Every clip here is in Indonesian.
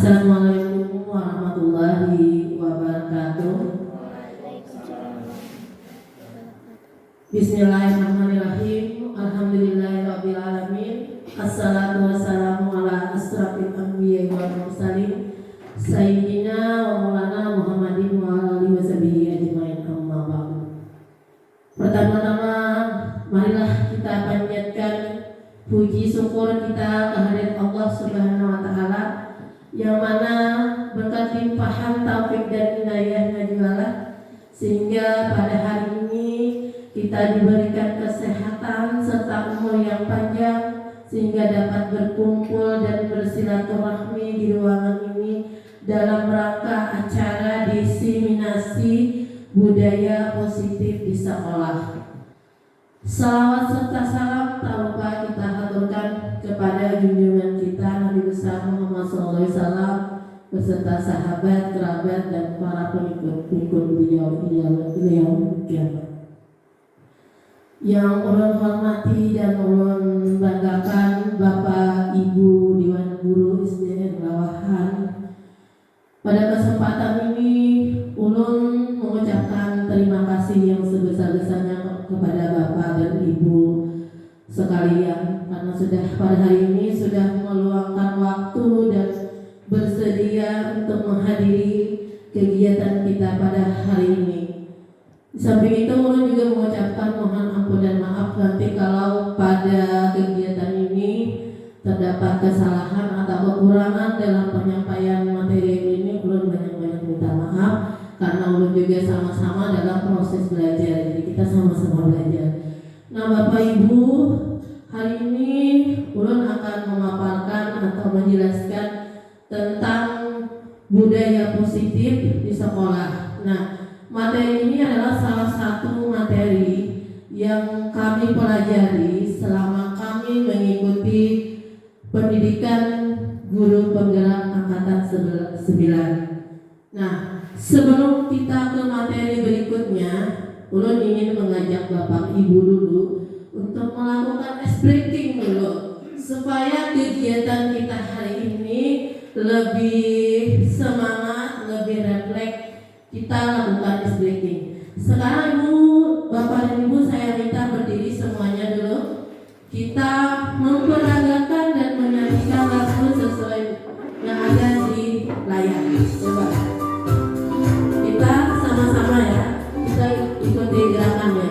Assalamualaikum warahmatullahi wabarakatuh. Bismillahirrahmanirrahim. Alhamdulillahirabbil alamin. Assalatu wassalamu ala asrafil anbiya'i wal mursalin sayyidina wa maulana Muhammadin wa alihi washabihi ajmain, amma ba'du. Pertama-tama marilah kita panjatkan puji syukur kita kehadirat Allah Subhanahu wa taala, yang mana berkat limpahan taufik dan inayahnya jugalah sehingga pada hari ini kita diberikan kesehatan serta umur yang panjang sehingga dapat berkumpul dan bersilaturahmi di ruangan ini dalam rangka acara diseminasi budaya positif di sekolah. Salawat serta salam tak lupa kita haturkan kepada junjungan kita Nabi besar Muhammad SAW beserta sahabat, kerabat dan para pengikut beliau yang ulun hormati dan ulun banggakan Bapak Ibu Dewan Guru SDN Lawahan. Pada kesempatan ini ulun mengucapkan terima kasih yang sebesar-besarnya kepada Bapak dan Ibu sekalian karena sudah pada hari ini sudah meluangkan waktu dan bersedia untuk menghadiri kegiatan kita pada hari ini. Di samping itu ulun juga mengucapkan mohon ampun dan maaf nanti kalau pada kegiatan ini terdapat kesalahan atau kekurangan dalam penyampaian materi ini. Ulun banyak-banyak minta maaf karena ulun juga sama-sama dalam proses belajar, jadi kita sama-sama belajar. Nah Bapak Ibu, hari ini ulun akan memaparkan atau menjelaskan tentang budaya positif di sekolah. Nah, materi ini adalah salah satu materi yang kami pelajari selama kami mengikuti pendidikan guru penggerak angkatan 9. Nah, sebelum kita ke materi berikutnya, ulun ingin mengajak Bapak Ibu dulu untuk melakukan ice breaking dulu supaya kegiatan kita hari ini lebih semangat, lebih refleks. Kita lakukan ice breaking. Sekarang Ibu, Bapak dan Ibu, saya minta berdiri semuanya dulu. Kita memperagakan dan menyanyikan lagu sesuai yang ada di layar. Coba kita sama-sama ya, kita ikuti gerakannya.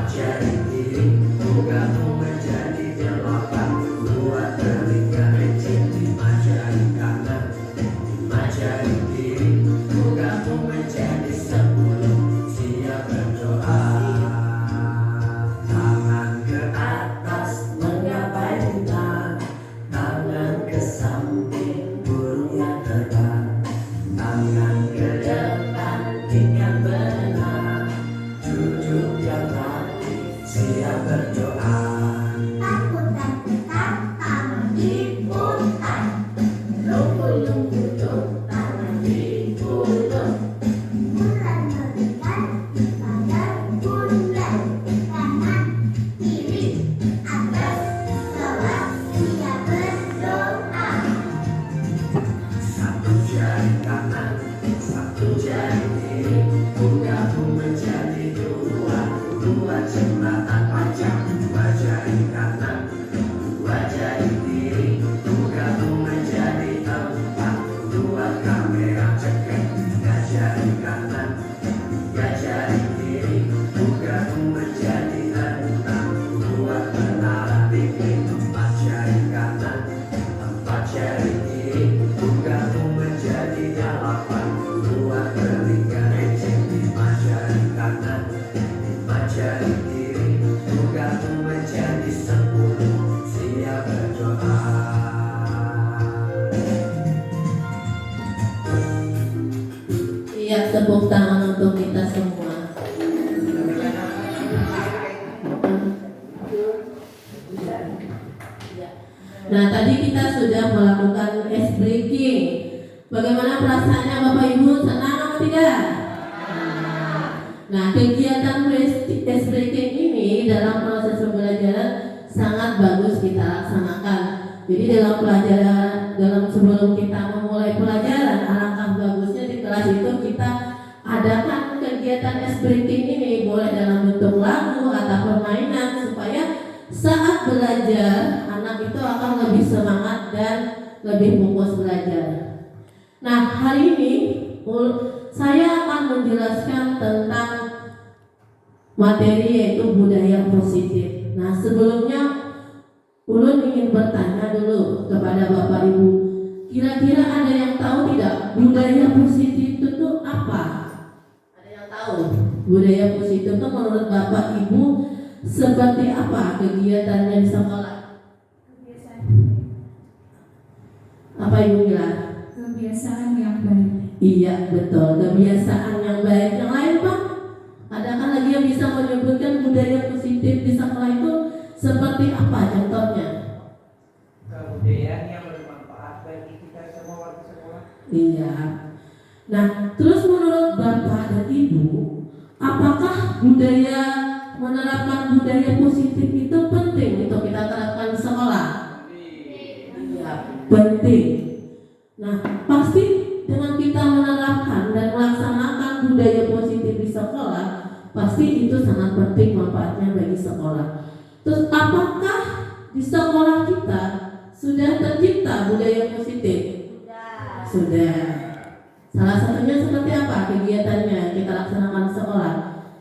Jari kiri, bukamu menjadi 8, 2 telinga. jari kanan, dua jari kiri, gabung menjadi empat. Dua kamera ceker, tiga jari kanan, tiga jari kiri, gabung menjadi enam. Dua menara bikin empat jari kanan, empat jari kiri, gabung menjadi delapan. Dua telinga ejek, lima jari kanan, lima jari kiri, gabung menjadi 10. Siap berdoa. Iya, tepuk tangan untuk kita semua. Nah, tadi kita sudah melakukan ice breaking. Bagaimana perasaannya Bapak Ibu? Senang atau tidak? Nah, kegiatan ice breaking ini dalam proses pembelajaran sangat bagus kita laksanakan. Jadi dalam sebelum kita memulai pelajaran, alangkah bagusnya di kelas itu kita adakan kegiatan ice breaking ini, boleh dalam bentuk lagu atau permainan, supaya saat belajar anak itu akan lebih semangat dan lebih fokus belajar. Nah, hari ini saya akan menjelaskan tentang materi yaitu budaya positif. Nah, sebelumnya Ulun ingin bertanya dulu kepada Bapak Ibu, kira-kira ada yang tahu tidak budaya positif itu apa? Ada yang tahu? Budaya positif itu menurut Bapak Ibu seperti apa kegiatannya di sekolah? Apa Ibu bilang? Kebiasaan yang baik. Iya, betul, kebiasaan yang baik. Yang lain Pak? Adakah lagi yang bisa menyebutkan budaya positif di sekolah itu seperti apa contohnya? Kebudayaan yang bermanfaat bagi kita semua warga sekolah. Iya. Nah, terus menurut Bapak dan Ibu, apakah menerapkan budaya positif itu penting untuk kita terapkan di sekolah? Iya, penting. Nah, pasti dengan kita menerapkan dan melaksanakan budaya positif di sekolah, pasti itu sangat penting manfaatnya bagi sekolah. Terus apakah di sekolah kita sudah tercipta budaya positif? Sudah. Salah satunya seperti apa kegiatannya kita laksanakan di sekolah?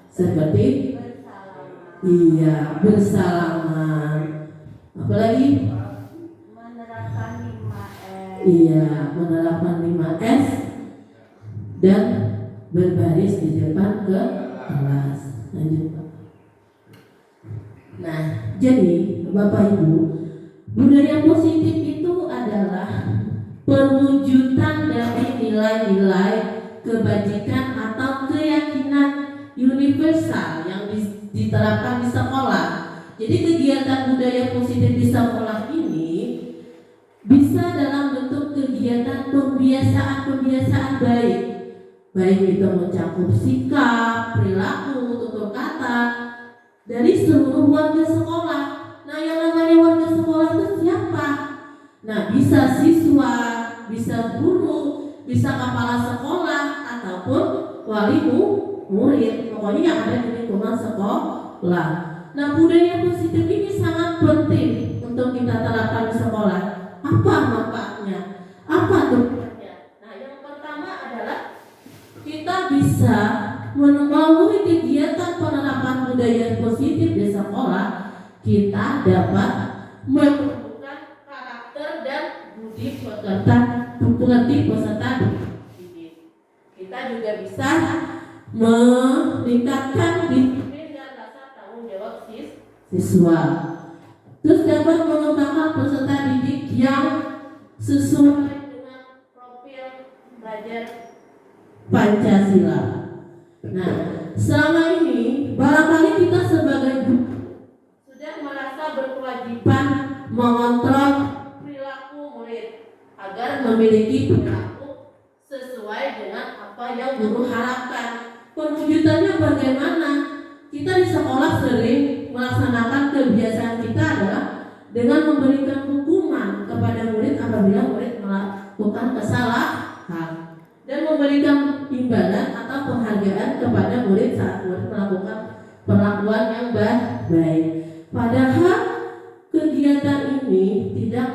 Seperti bersalaman. Iya, bersalaman. Apalagi? Menerapkan 5S. Iya, menerapkan 5S dan berbaris di depan ke kelas. Lanjut Pak. Nah, jadi Bapak Ibu, budaya positif itu adalah perwujudan dari nilai-nilai kebajikan atau keyakinan universal yang diterapkan di sekolah. Jadi kegiatan budaya positif di sekolah ini bisa dalam bentuk kegiatan pembiasaan baik. Baik itu mencakup sikap, perilaku, tutur kata dari seluruh warga sekolah. Nah, yang namanya warga sekolah itu siapa? Nah, bisa siswa, bisa guru, bisa kepala sekolah, ataupun wali murid. Pokoknya yang ada di lingkungan sekolah. Nah, budaya positif ini sangat penting untuk kita terapkan di sekolah. Apa manfaatnya? Apa tujuannya? Nah, yang pertama adalah kita bisa melalui kegiatan penerapan budaya positif di sekolah, kita dapat menumbuhkan karakter dan budi peserta didik. Kita juga bisa meningkatkan disiplin dan rasa tanggung jawab siswa. Terus dapat mengembangkan peserta didik yang sesuai dengan profil belajar Pancasila. Nah, selama ini barangkali kita sebagai guru sudah merasa berkewajiban mengontrol perilaku murid agar memiliki perilaku sesuai dengan apa yang guru harapkan. Perwujudannya bagaimana? Kita di sekolah sering melaksanakan kebiasaan kita adalah dengan memberikan hukuman kepada murid apabila murid melakukan kesalahan dan memberikan imbalan atau penghargaan kepada murid saat murid melakukan perlakuan yang baik. Padahal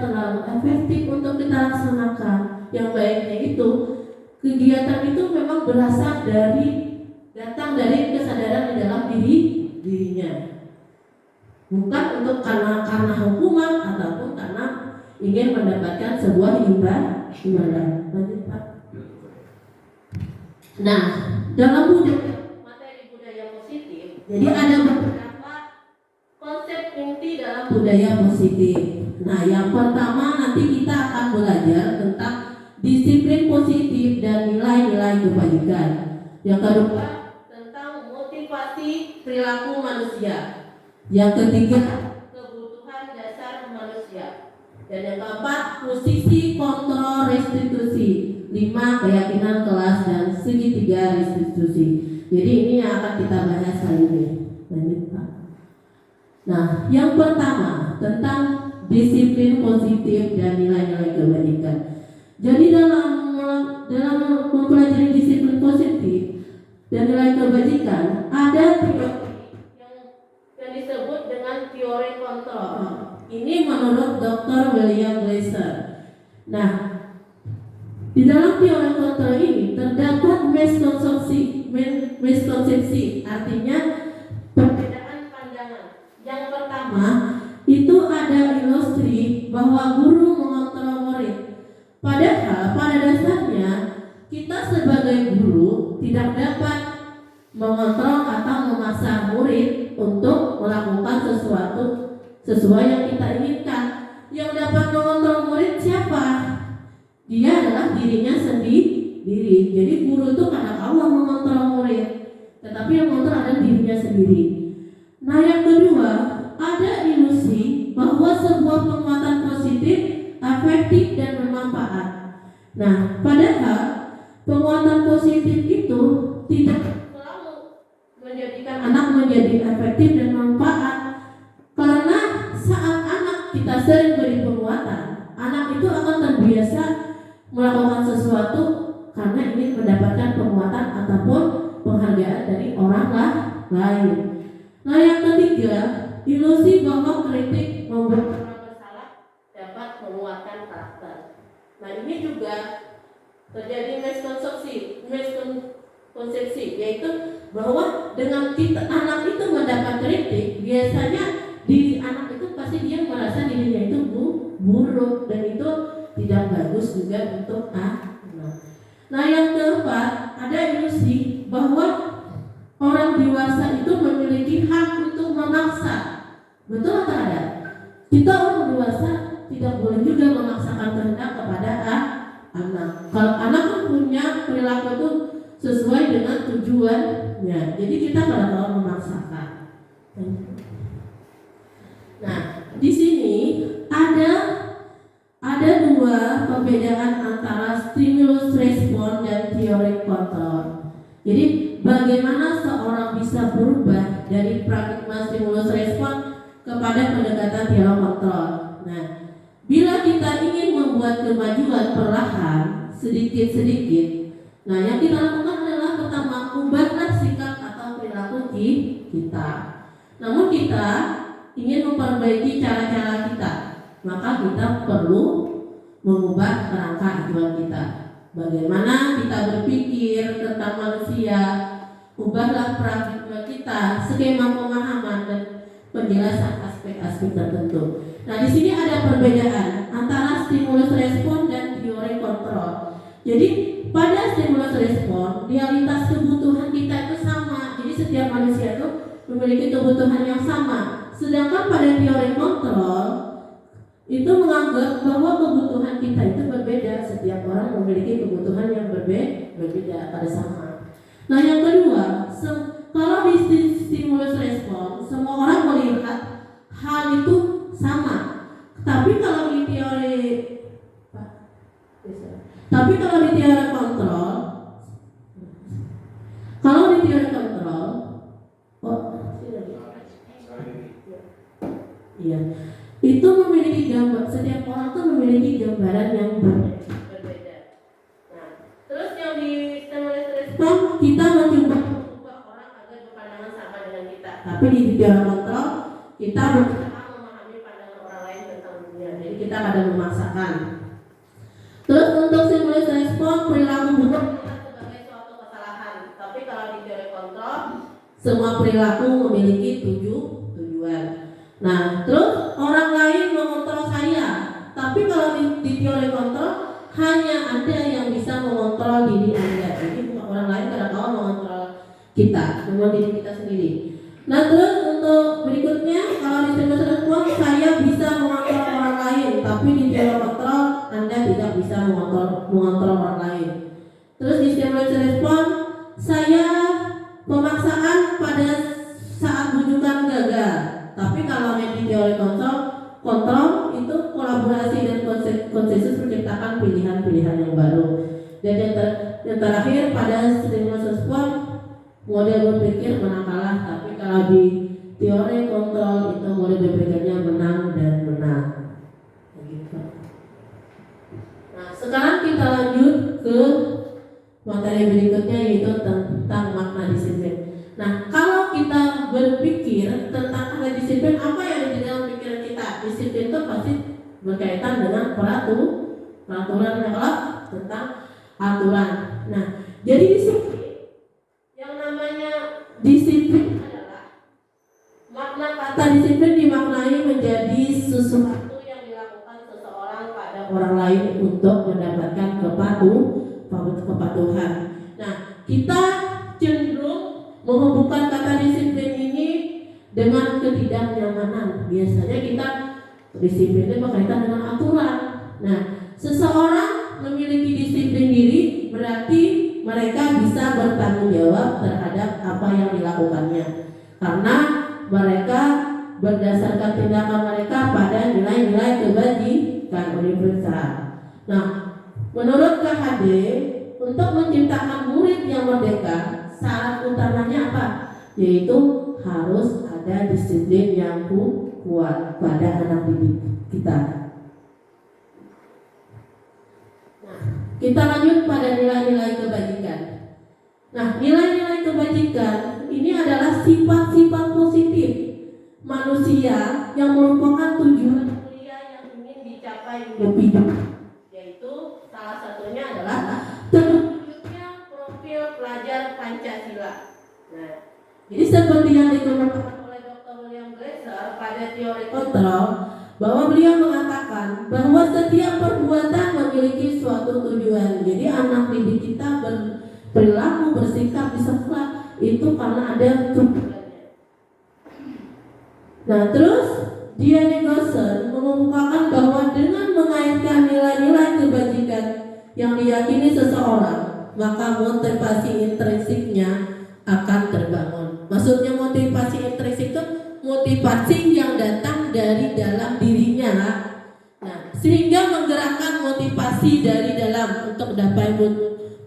terlalu efektif untuk kita laksanakan. Yang baiknya itu kegiatan itu memang berasal datang dari kesadaran di dalam dirinya, bukan untuk karena hukuman ataupun karena ingin mendapatkan sebuah imbalan. Lanjut Pak. Nah, dalam materi budaya positif, jadi ada beberapa konsep inti dalam budaya positif. Nah, yang pertama nanti kita akan belajar tentang disiplin positif dan nilai-nilai kebaikan. Yang kedua tentang motivasi perilaku manusia. Yang ketiga kebutuhan dasar manusia. Dan yang keempat posisi kontrol restitusi. 5 keyakinan kelas dan segitiga restitusi. Jadi ini yang akan kita bahas hari ini. Lanjut Pak. Nah, yang pertama tentang disiplin positif dan nilai-nilai kebaikan. Jadi dalam mempelajari disiplin positif dan nilai kebaikan ada teori yang disebut dengan teori kontrol. Ini menurut Dr. William Glasser. Nah, di dalam teori kontrol ini terdapat miskonsepsi, artinya perbedaan pandangan. Yang pertama itu ada ilustrasi bahwa guru mengontrol murid. Padahal pada dasarnya kita sebagai guru tidak dapat mengontrol atau memaksa murid untuk melakukan sesuatu sesuai yang kita inginkan. Yang dapat mengontrol murid siapa? Dia adalah dirinya sendiri. Jadi guru itu karena Allah mengontrol murid, tetapi yang mengontrol adalah dirinya sendiri. Nah, yang kedua ada ilusi bahwa sebuah penguatan positif efektif dan bermanfaat. Nah, padahal penguatan positif itu tidak selalu menjadikan anak menjadi efektif dan bermanfaat. Karena saat anak kita sering beri penguatan, anak itu akan terbiasa melakukan sesuatu karena ingin mendapatkan penguatan ataupun penghargaan dari orang lain. Nah, yang ketiga, ilusi bahwa kritik membuat orang bersalah dapat menguatkan karakter. Nah, ini juga terjadi miskonsepsi, yaitu bahwa dengan anak itu mendapat kritik, biasanya di anak itu pasti dia merasa dirinya itu buruk dan itu tidak bagus juga untuk anak. Nah, yang keempat ada ilusi bahwa orang dewasa itu memiliki hak untuk memaksa. Betul atau tidak? Kita orang dewasa tidak boleh juga memaksakan kehendak kepada anak. Kalau anak kan punya perilaku itu sesuai dengan tujuannya. Jadi kita tidak mau memaksakan. Nah, di sini ada dua perbedaan antara stimulus respon dan teori kontrol. Jadi bagaimana seorang bisa berubah dari paradigma stimulus respon kepada pendekatan teori kontrol. Nah, bila kita ingin membuat kemajuan perlahan sedikit-sedikit, nah yang kita lakukan adalah pertama ubahlah sikap atau perilaku kita. Namun kita ingin memperbaiki cara-cara kita, maka kita perlu mengubah kerangka acuan kita. Bagaimana kita berpikir tentang manusia, ubahlah paradigma kita, skema pemahaman dan penjelasan aspek-aspek tertentu. Nah, di sini ada perbedaan antara stimulus respon dan teori kontrol. Jadi pada stimulus respon, realitas kebutuhan kita itu sama. Jadi setiap manusia itu memiliki kebutuhan yang sama. Sedangkan pada teori kontrol itu menganggap bahwa kebutuhan kita itu berbeda. Setiap orang memiliki kebutuhan yang berbeda pada sama. Nah, yang kedua, kalau di stimulus respon, semua orang melihat hal itu sama. Tapi kalau di teori kontrol, iya, itu memiliki gambar. Setiap orang tuh memiliki gambaran yang berbeda. Nah, terus yang di stimulus respon kita mencoba mengubah orang agar berpandangan sama dengan kita. Tapi di teori kontrol kita berusaha memahami pandangan orang lain tentang dunia. Jadi kita kadang memaksakan. Terus untuk stimulus respon, perilaku buruk sebagai suatu kesalahan. Tapi kalau di teori kontrol, semua perilaku memiliki tujuan. Nah, terus orang lain mengontrol saya. Tapi kalau di teori kontrol, hanya ada yang bisa mengontrol diri Anda. Jadi orang lain kadang-kadang mengontrol kita, namun diri kita sendiri. Nah, terus untuk berikutnya, kalau di stimulus respon, saya bisa mengontrol orang lain, tapi di teori kontrol Anda tidak bisa mengontrol orang lain. Terus di stimulus respon, saya pemaksaan pada saat bujukan gagal. Tapi kalau di teori kontrol itu kolaborasi dan konsensus menciptakan pilihan-pilihan yang baru. Dan yang terakhir pada stimulus respon, model berpikir menang kalah. Tapi kalau di teori kontrol itu model berpikirnya menang dan menang. Begitu. Nah, sekarang kita lanjut ke materi berikutnya, yaitu tentang makna disiplin. Nah, kalau kita berpikir tentang ada disiplin, apa yang ada di dalam pikiran kita? Disiplin itu pasti berkaitan dengan peraturan tentang aturan. Nah, jadi disiplin, yang namanya disiplin adalah makna kata disiplin dimaknai menjadi sesuatu yang dilakukan seseorang pada orang lain untuk mendapatkan kepatuhan. Nah, kita cenderung menghubungkan kata disiplin ini dengan ketidaknyamanan. Biasanya kita disiplin itu berkaitan dengan aturan. Nah, seseorang memiliki disiplin diri berarti mereka bisa bertanggung jawab terhadap apa yang dilakukannya, karena mereka berdasarkan tindakan mereka pada nilai-nilai kebajikan universal. Nah, menurut KHD, untuk menciptakan murid yang merdeka, syarat utamanya apa? Yaitu harus ada disiplin yang kuat pada anak didik kita. Nah, kita lanjut pada nilai-nilai kebajikan. Nah, nilai-nilai kebajikan ini adalah sifat-sifat positif manusia yang merupakan tujuan mulia yang ingin dicapai hidup, yaitu salah satunya adalah terwujudnya profil pelajar Pancasila. Nah, jadi seperti yang dikemukakan oleh Dr. William Glasser pada teori kontrol, bahwa beliau mengatakan bahwa setiap perbuatan memiliki suatu tujuan. Jadi anak didik kita berperilaku, bersikap di sekolah itu karena ada tujuannya. Nah, terus Diane Gosson mengemukakan bahwa dengan mengaitkan nilai-nilai kebajikan yang diyakini seseorang, maka motivasi intrinsiknya akan terbangun. Maksudnya motivasi intrinsik itu motivasi yang datang dari dalam dirinya. Nah, sehingga menggerakkan motivasi dari dalam untuk dapat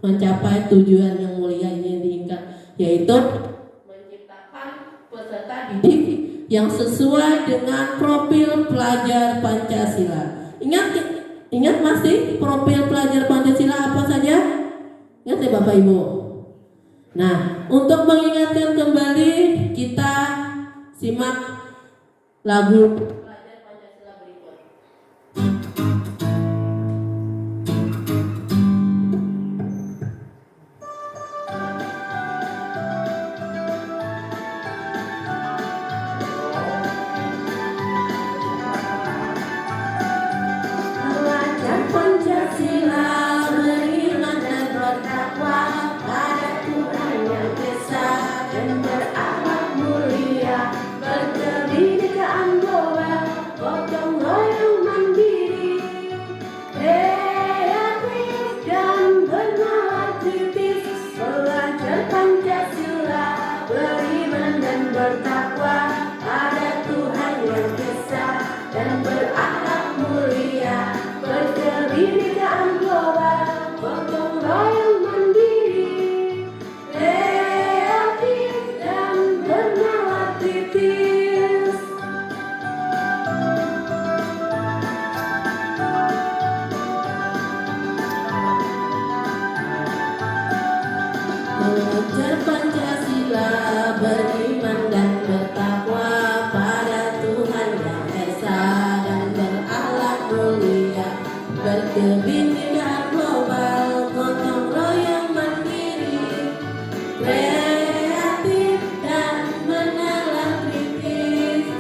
mencapai tujuan yang mulia yang diinginkan, yaitu menciptakan peserta didik yang sesuai dengan profil pelajar Pancasila. Ingat masih profil pelajar Pancasila apa saja? Ingat ya Bapak Ibu? Nah, untuk mengingatkan kembali, kita simak lagu pelajar Pancasila berikut. Pelajar Pancasila beriman dan bertakwa pada Tuhan yang Esa dan berakhlak mulia, berkebinekaan global, gotong royong mandiri, kreatif dan bernalar kritis. Pelajar Pancasila beriman dan bertakwa pada Tuhan yang Esa dan berakhlak mulia, berkebinekaan global, gotong royong mandiri, kreatif dan bernalar kritis. Pelajar Pancasila beriman dan bertakwa pada Tuhan yang Esa dan berakhlak mulia, berkebinekaan global, gotong royong mandiri, kreatif dan menalar kritis,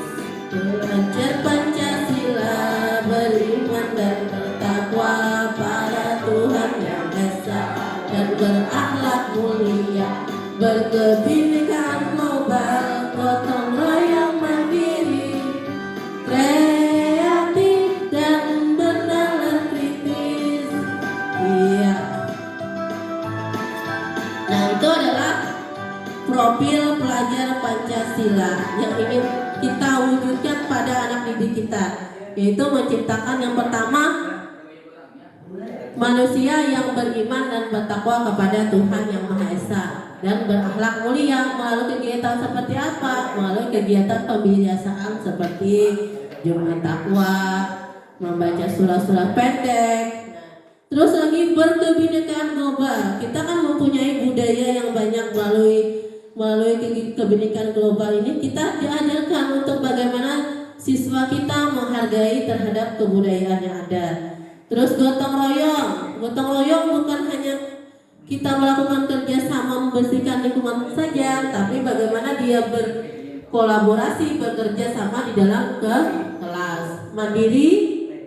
belajar Pancasila, beriman dan bertakwa pada Tuhan yang esa dan berakhlak mulia, berkebinekaan global, gotong royong mandiri, kreatif dan bernalar kritis. Iya. Nah, itu adalah profil pelajar Pancasila yang ingin kita wujudkan pada anak didik kita, yaitu menciptakan yang pertama manusia yang beriman dan bertakwa kepada Tuhan yang Maha Esa dan berakhlak mulia melalui kegiatan seperti apa? Melalui kegiatan pembiasaan seperti Jumat Takwa, membaca surah-surah pendek. Terus lagi berkebinekaan global. Kita kan mempunyai budaya yang banyak melalui kebinekaan global ini kita diajarkan untuk bagaimana siswa kita menghargai terhadap kebudayaan yang ada. Terus gotong royong bukan hanya kita melakukan kerjasama membersihkan lingkungan saja, tapi bagaimana dia berkolaborasi, bekerja sama di dalam kelas, mandiri,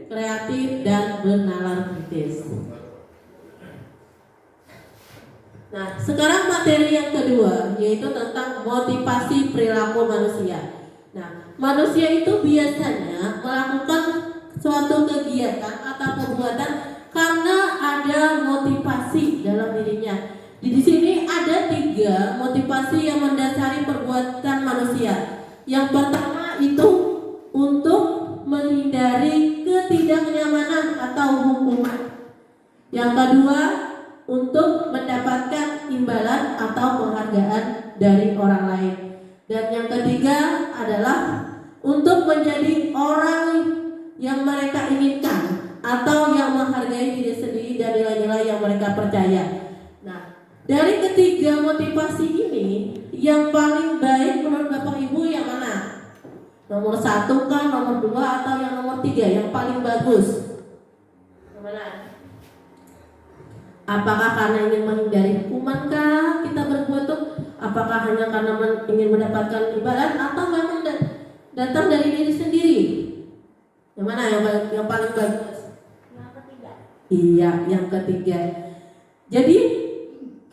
kreatif dan bernalar kritis. Nah, sekarang materi yang kedua yaitu tentang motivasi perilaku manusia. Nah, manusia itu biasanya melakukan suatu kegiatan atau perbuatan karena ada motivasi dalam dirinya. Di sini ada 3 motivasi yang mendasari perbuatan manusia. Yang pertama itu untuk menghindari ketidaknyamanan atau hukuman. Yang kedua untuk mendapatkan imbalan atau penghargaan dari orang lain. Dan yang ketiga adalah untuk menjadi orang yang mereka inginkan atau yang menghargai diri sendiri dan nilai-nilai yang mereka percaya. Nah, dari ketiga motivasi ini yang paling baik menurut Bapak Ibu yang mana? Nomor 1 kah, nomor 2 atau yang nomor 3 yang paling bagus? Yang mana? Apakah karena ingin menghindari hukuman kah kita berbuat itu? Apakah hanya karena ingin mendapatkan imbalan atau memang datang dari diri sendiri? Yang mana yang paling bagus? Yang ketiga. Iya, yang ketiga. Jadi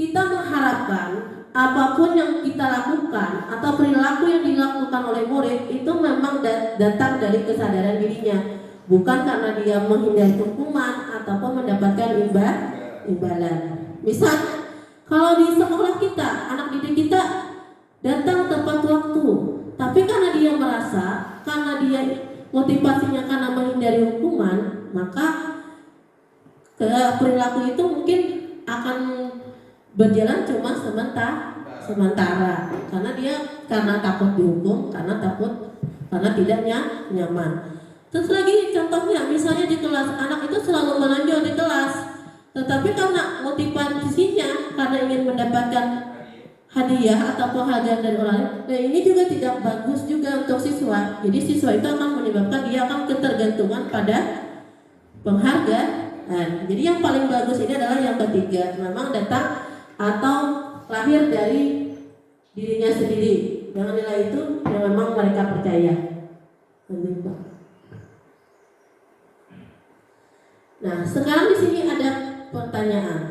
kita mengharapkan apapun yang kita lakukan atau perilaku yang dilakukan oleh murid itu memang datang dari kesadaran dirinya, bukan karena dia menghindari hukuman ataupun mendapatkan imbalan. Misalnya, kalau di sekolah kita, anak didik kita datang tepat waktu, tapi karena dia merasa, karena dia motivasinya karena menghindari hukuman, maka perilaku itu mungkin akan berjalan cuma sementara karena takut dihukum, karena tidak nyaman. Terus lagi contohnya, misalnya di kelas anak itu selalu menonjol di kelas, tetapi karena motivasinya karena ingin mendapatkan hadiah atau penghargaan dari orang lain, nah ini juga tidak bagus juga untuk siswa. Jadi siswa itu akan menyebabkan dia akan ketergantungan pada penghargaan. Jadi yang paling bagus ini adalah yang ketiga, memang datang atau lahir dari dirinya sendiri dengan nilai itu yang memang mereka percaya. Nah, sekarang di sini ada pertanyaan.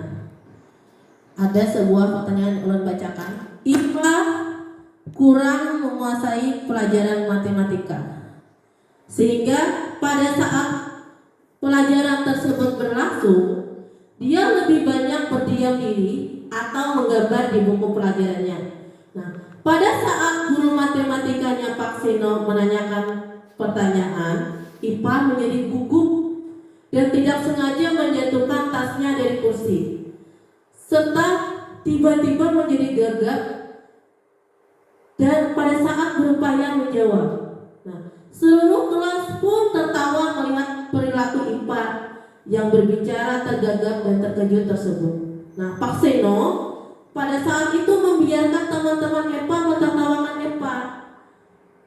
Ada sebuah pertanyaan ulun bacakan. IPA kurang menguasai pelajaran matematika, sehingga pada saat pelajaran tersebut berlangsung, dia lebih banyak berdiam diri atau menggambar di buku pelajarannya. Nah, pada saat guru matematikanya Pak Seno menanyakan pertanyaan, IPA menjadi gugup dan tidak sengaja menjatuhkan tasnya dari kursi, serta tiba-tiba menjadi gagap dan pada saat berupaya menjawab. Nah, seluruh kelas pun tertawa melihat perilaku IPA yang berbicara tergagap dan terkejut tersebut. Nah, Pak Seno pada saat itu membiarkan teman-teman IPA menertawakan IPA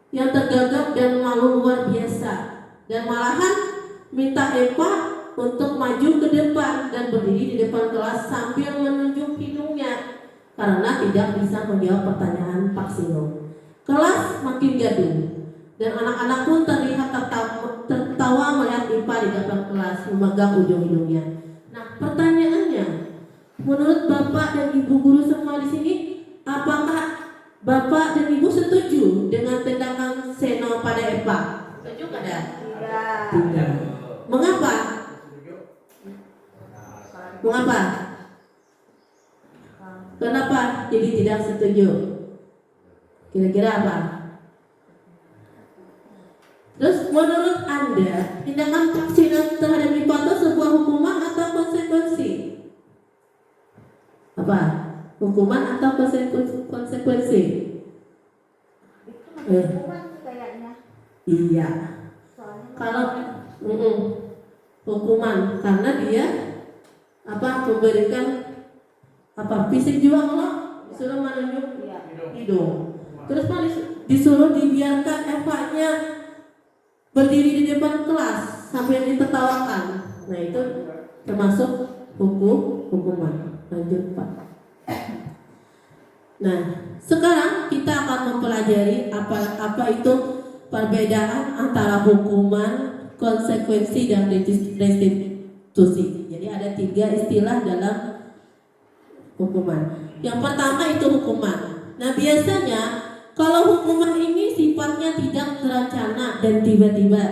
yang tergagap dan malu luar biasa, dan malahan minta IPA untuk maju ke depan dan berdiri di depan kelas sambil menunjuk hidungnya karena tidak bisa menjawab pertanyaan Pak Sino. Kelas makin gaduh dan anak-anak pun terlihat tertawa melihat IPA di depan kelas memegang ujung hidungnya. Nah, pertanyaannya, menurut Bapak dan Ibu guru semua di sini, apakah Bapak dan Ibu setuju dengan tindakan Seno pada IPA? Setuju tidak? Tidak. Tidak. Mengapa? Mengapa? Kenapa jadi tidak setuju? Kira-kira apa? Terus menurut Anda, tindakan Pak Sino terhadap IPA itu sebuah hukuman atau konsekuensi? Apa? Hukuman atau konsekuensi? Itu hukuman sih kayaknya. Iya. Soalnya Kalau hukuman karena dia memberikan fisik juga kalau disuruh menunjuk iya. hidung. Terus Pak disuruh dibiarkan Eva-nya berdiri di depan kelas sambil ditertawakan. Nah, itu termasuk hukuman. Lanjut Pak. Nah, sekarang kita akan mempelajari apa itu perbedaan antara hukuman, konsekuensi, dan restitusi. Jadi ada 3 istilah dalam hukuman. Yang pertama itu hukuman. Nah, biasanya kalau hukuman ini sifatnya tidak terencana dan tiba-tiba.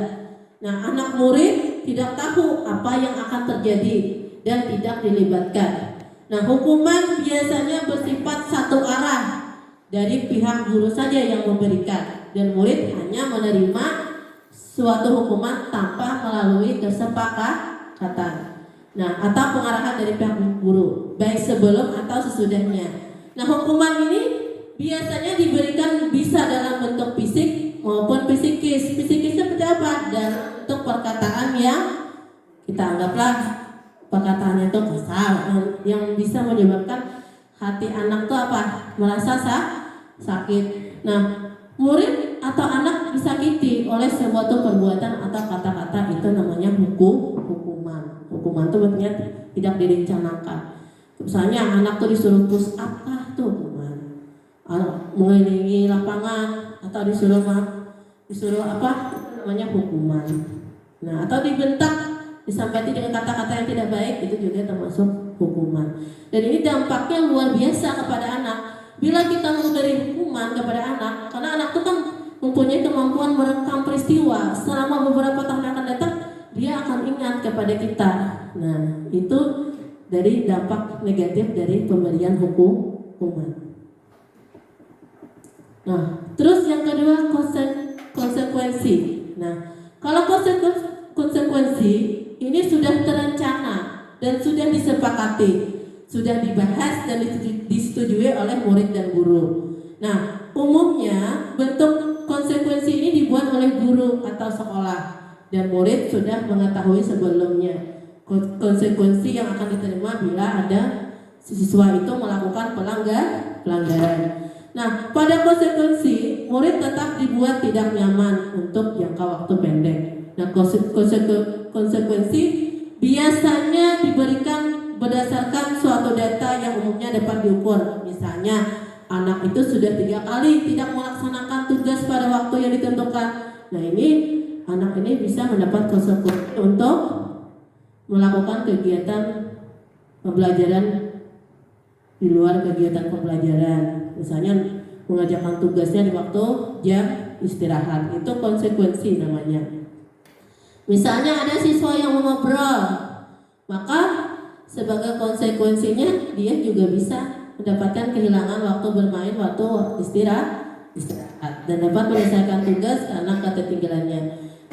Nah, anak murid tidak tahu apa yang akan terjadi dan tidak dilibatkan. Nah, hukuman biasanya bersifat satu arah dari pihak guru saja yang memberikan dan murid hanya menerima suatu hukuman tanpa melalui kesepakatan. Nah, atau pengarahan dari pihak guru, baik sebelum atau sesudahnya. Nah, hukuman ini biasanya diberikan bisa dalam bentuk fisik maupun psikis. Psikisnya seperti apa? Dalam bentuk perkataan yang kita anggaplah perkataannya itu kasar, yang bisa menyebabkan hati anak itu merasa sakit. Nah, murid atau anak disakiti oleh suatu perbuatan atau kata-kata itu namanya hukuman. Hukuman itu artinya tidak direncanakan. Misalnya anak tuh disuruh push up tuh hukuman. Mengelilingi lapangan atau disuruh namanya hukuman. Nah, atau dibentak, disampaikan dengan kata-kata yang tidak baik, itu juga termasuk hukuman. Dan ini dampaknya luar biasa kepada anak. Bila kita memberi hukuman kepada anak, karena anak itu kan mempunyai kemampuan merekam peristiwa, selama beberapa tahun akan datang dia akan ingat kepada kita. Nah, itu dari dampak negatif dari pemberian hukuman. Nah, terus yang kedua konsekuensi. Nah, kalau konsekuensi ini sudah terencana dan sudah disepakati, sudah dibahas dan disetujui oleh murid dan guru. Nah, umumnya bentuk konsekuensi ini dibuat oleh guru atau sekolah dan murid sudah mengetahui sebelumnya konsekuensi yang akan diterima bila ada siswa itu melakukan pelanggaran. Nah, pada konsekuensi murid tetap dibuat tidak nyaman untuk jangka waktu pendek. Nah, konsekuensi biasanya diberikan berdasarkan suatu data yang umumnya dapat diukur. Misalnya, anak itu sudah 3 kali tidak melaksanakan tugas pada waktu yang ditentukan. Nah, ini anak ini bisa mendapat konsekuensi untuk melakukan kegiatan pembelajaran di luar kegiatan pembelajaran. Misalnya mengerjakan tugasnya di waktu jam istirahat. Itu konsekuensi namanya. Misalnya ada siswa yang mengobrol, maka sebagai konsekuensinya dia juga bisa mendapatkan kehilangan waktu bermain, waktu istirahat dan dapat menyelesaikan tugas karena ketertinggalannya.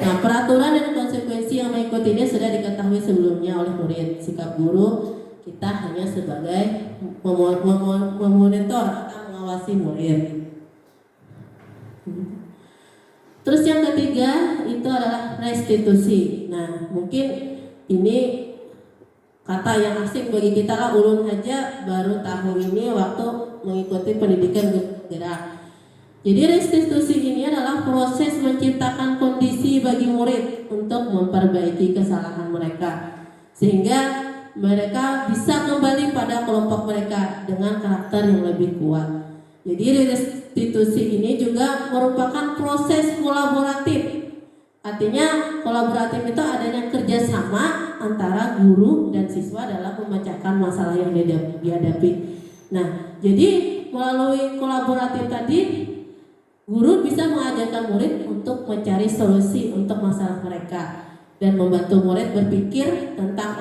Nah, peraturan dan konsekuensi yang mengikutinya sudah diketahui sebelumnya oleh murid. Sikap guru kita hanya sebagai memonitor atau mengawasi murid. Terus yang ketiga itu adalah restitusi. Nah, mungkin ini kata yang asing bagi kita lah, ulun aja baru tahu ini waktu mengikuti pendidikan gerak. Jadi restitusi ini adalah proses menciptakan kondisi bagi murid untuk memperbaiki kesalahan mereka. sehingga mereka bisa kembali pada kelompok mereka dengan karakter yang lebih kuat. Jadi restitusi ini juga merupakan proses kolaboratif. Artinya kolaboratif itu adanya kerjasama antara guru dan siswa dalam memecahkan masalah yang dihadapi. Nah, jadi melalui kolaboratif tadi, guru bisa mengajarkan murid untuk mencari solusi untuk masalah mereka dan membantu murid berpikir tentang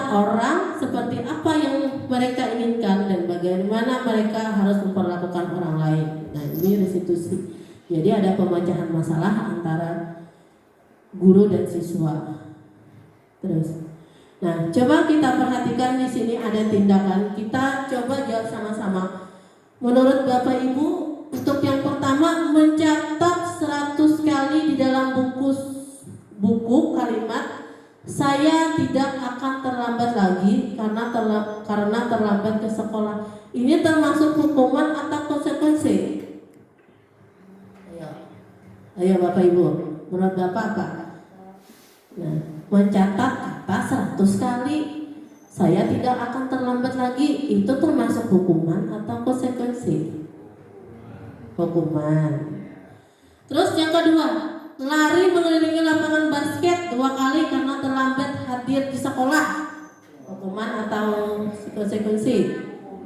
orang seperti apa yang mereka inginkan dan bagaimana mereka harus memperlakukan orang lain. Nah, ini restitusi. Jadi ada pemecahan masalah antara guru dan siswa. Terus, nah coba kita perhatikan di sini ada tindakan. Kita coba jawab sama-sama. Menurut Bapak Ibu, untuk yang pertama mencatat 100 kali di dalam buku kalimat saya tidak akan terlambat lagi karena terlambat ke sekolah. Ini termasuk hukuman atau konsekuensi? Ayo Bapak Ibu, menurut Bapak apa? Nah, mencatat kata 100 kali saya tidak akan terlambat lagi, itu termasuk hukuman atau konsekuensi? Hukuman. Terus yang kedua, lari mengelilingi lapangan basket 2 kali karena terlambat hadir di sekolah, hukuman atau konsekuensi?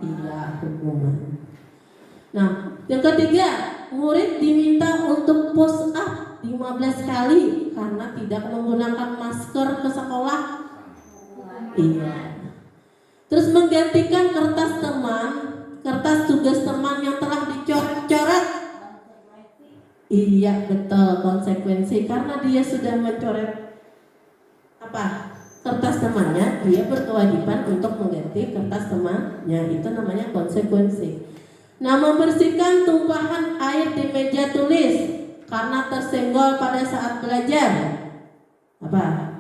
Iya, hukuman. Nah, yang ketiga, murid diminta untuk push up 15 kali karena tidak menggunakan masker ke sekolah. Iya. Terus menggantikan kertas tugas teman yang telah dicoret-coret. Iya, betul, konsekuensi karena dia sudah mencoret kertas temannya, dia berkewajiban untuk mengganti kertas temannya. Itu namanya konsekuensi. Nah, membersihkan tumpahan air di meja tulis karena tersenggol pada saat belajar.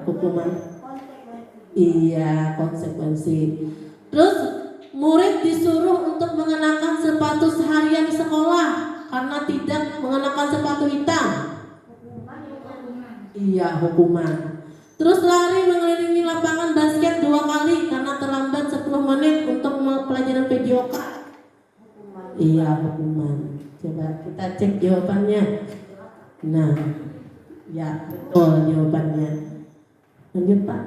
Hukuman? Iya, konsekuensi. Terus murid disuruh untuk mengenakan sepatu seharian di sekolah karena tidak mengenakan sepatu hitam. Iya, hukuman. Terus lari mengelilingi lapangan basket 2 kali karena terlambat 10 menit untuk pelajaran PJOK. Iya, hukuman. Coba kita cek jawabannya. Nah, ya betul jawabannya. Lanjut Pak.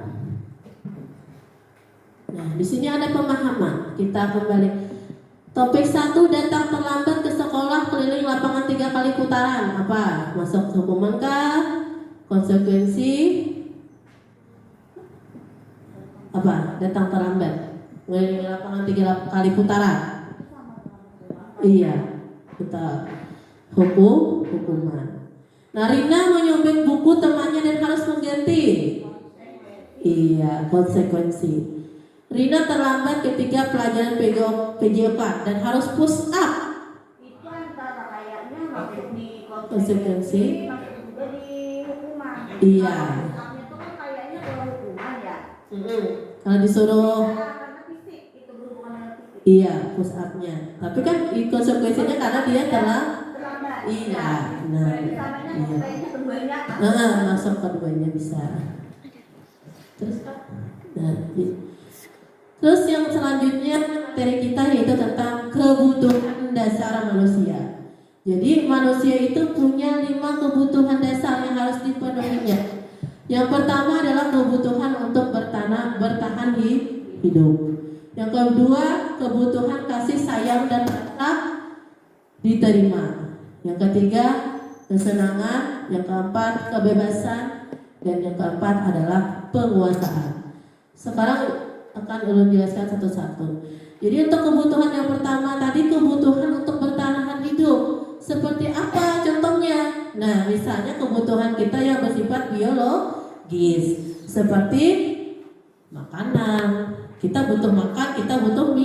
Nah, di sini ada pemahaman. Kita kembali. Topik 1, datang terlambat ke sekolah keliling lapangan 3 kali putaran. Masuk hukuman kah? Konsekuensi? Datang terlambat keliling lapangan 3 kali putaran. Iya, betul. Hukuman. Nah, Rina menyobek buku temannya dan harus mengganti. Iya, konsekuensi. Rina terlambat ketika pelajaran PJOK dan harus push up. Itu antara kayaknya masuk di Konsekuensi. masuk juga di hukuman. Iya. Push-up itu kan kayaknya kalau hukuman ya. Kalau disuruh, Karena fisik itu berhubungan dengan fisik. iya, push up-nya. Tapi kan konsekuensinya karena dia Terlambat. iya. Nah, Berarti samanya iya. kayaknya keduanya. Masuk keduanya bisa. Terus Pak. Nah, terus yang selanjutnya materi kita yaitu tentang kebutuhan dasar manusia. Jadi manusia itu punya 5 kebutuhan dasar yang harus dipenuhinya. Yang pertama adalah kebutuhan untuk bertahan hidup. Yang kedua, kebutuhan kasih sayang dan rasa diterima. Yang ketiga, kesenangan. Yang keempat, kebebasan. Dan yang keempat adalah penguasaan. Sekarang akan ulun jelaskan satu-satu. Jadi untuk kebutuhan yang pertama tadi, kebutuhan untuk bertahan hidup. Seperti apa contohnya? Nah, misalnya kebutuhan kita yang bersifat biologis, seperti makanan. Kita butuh makan, kita butuh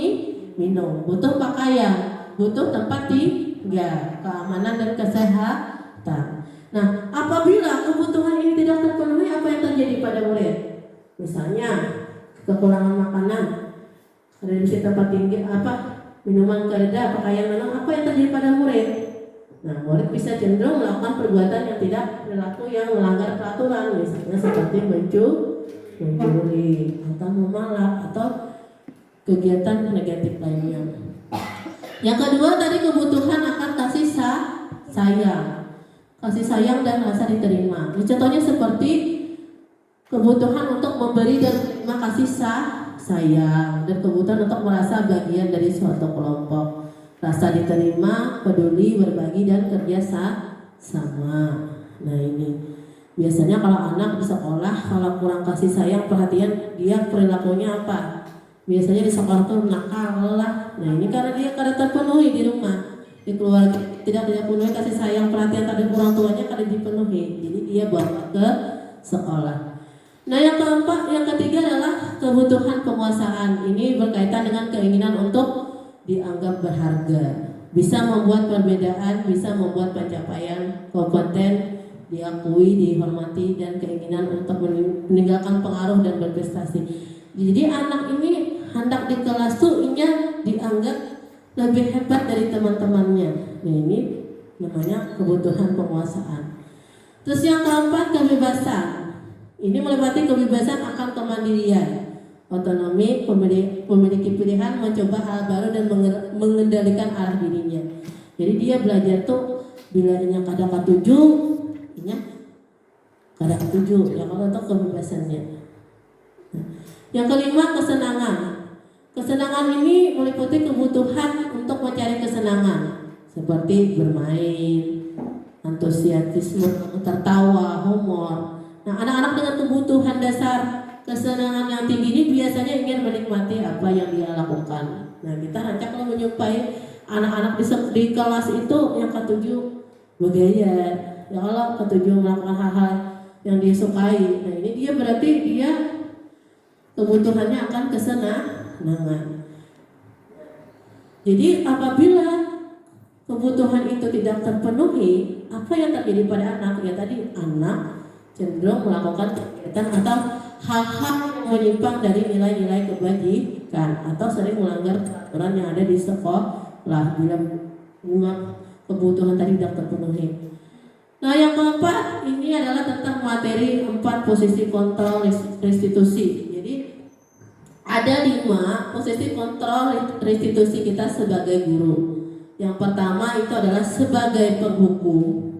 minum, butuh pakaian, butuh tempat tinggal, keamanan dan kesehatan. Nah, apabila kebutuhan ini tidak terpenuhi, apa yang terjadi pada murid? Misalnya kekurangan makanan, reduksi tempat tinggi, minuman kerja, pakaian memang, apa yang terjadi pada murid? Nah, murid bisa cenderung melakukan perbuatan yang tidak perilaku yang melanggar peraturan, misalnya seperti mencuri, atau memalak, atau kegiatan negatif lainnya. Yang kedua tadi kebutuhan akan kasih sayang. Kasih sayang dan rasa diterima. Ini contohnya seperti kebutuhan untuk memberi dan menerima kasih sayang, dan kebutuhan untuk merasa bagian dari suatu kelompok. Rasa diterima, peduli, berbagi, dan kerja sama. Nah ini biasanya kalau anak di sekolah kalau kurang kasih sayang, perhatian, dia perilakunya apa? Biasanya di sekolah tuh nakal lah. Nah ini karena dia kada terpenuhi di rumah, di keluarga tidak penuhi kasih sayang, perhatian terhadap orang tuanya kada dipenuhi. Jadi dia bawa ke sekolah. Nah yang keempat, yang ketiga adalah kebutuhan penguasaan. Ini berkaitan dengan keinginan untuk dianggap berharga, bisa membuat perbedaan, bisa membuat pencapaian, kompeten, diakui, dihormati, dan keinginan untuk meninggalkan pengaruh dan berprestasi. Jadi anak ini hendak di kelas tuh dianggap lebih hebat dari teman-temannya. Nah ini namanya kebutuhan penguasaan. Terus yang keempat, kebebasan. Ini meliputi kebebasan akan kemandirian, otonomi, memiliki pilihan, mencoba hal baru, dan mengendalikan arah dirinya. Jadi dia belajar tuh bila inya kada katuju, inya kada katuju. Yang kalau kebebasannya. Nah, yang kelima, kesenangan. Kesenangan ini meliputi kebutuhan untuk mencari kesenangan, seperti bermain, antusiasme, tertawa, humor. Nah, anak-anak dengan kebutuhan dasar kesenangan yang tinggi ini biasanya ingin menikmati apa yang dia lakukan. Nah, kita rancang kalau menyupai anak-anak di kelas itu yang ketujuh bergaya, yang kalau ketujuh melakukan hal-hal yang dia sukai. Nah, ini dia berarti dia kebutuhannya akan kesenangan. Jadi apabila kebutuhan itu tidak terpenuhi, apa yang terjadi pada anak? Ya tadi anak cenderung melakukan kegiatan atau hal-hal yang menyimpang dari nilai-nilai kebajikan, atau sering melanggar peraturan yang ada di sekolah bila kebutuhan tadi tidak terpenuhi. Nah yang keempat ini adalah tentang materi 4 posisi kontrol restitusi. Jadi ada 5 posisi kontrol restitusi kita sebagai guru. Yang pertama itu adalah sebagai penghukum.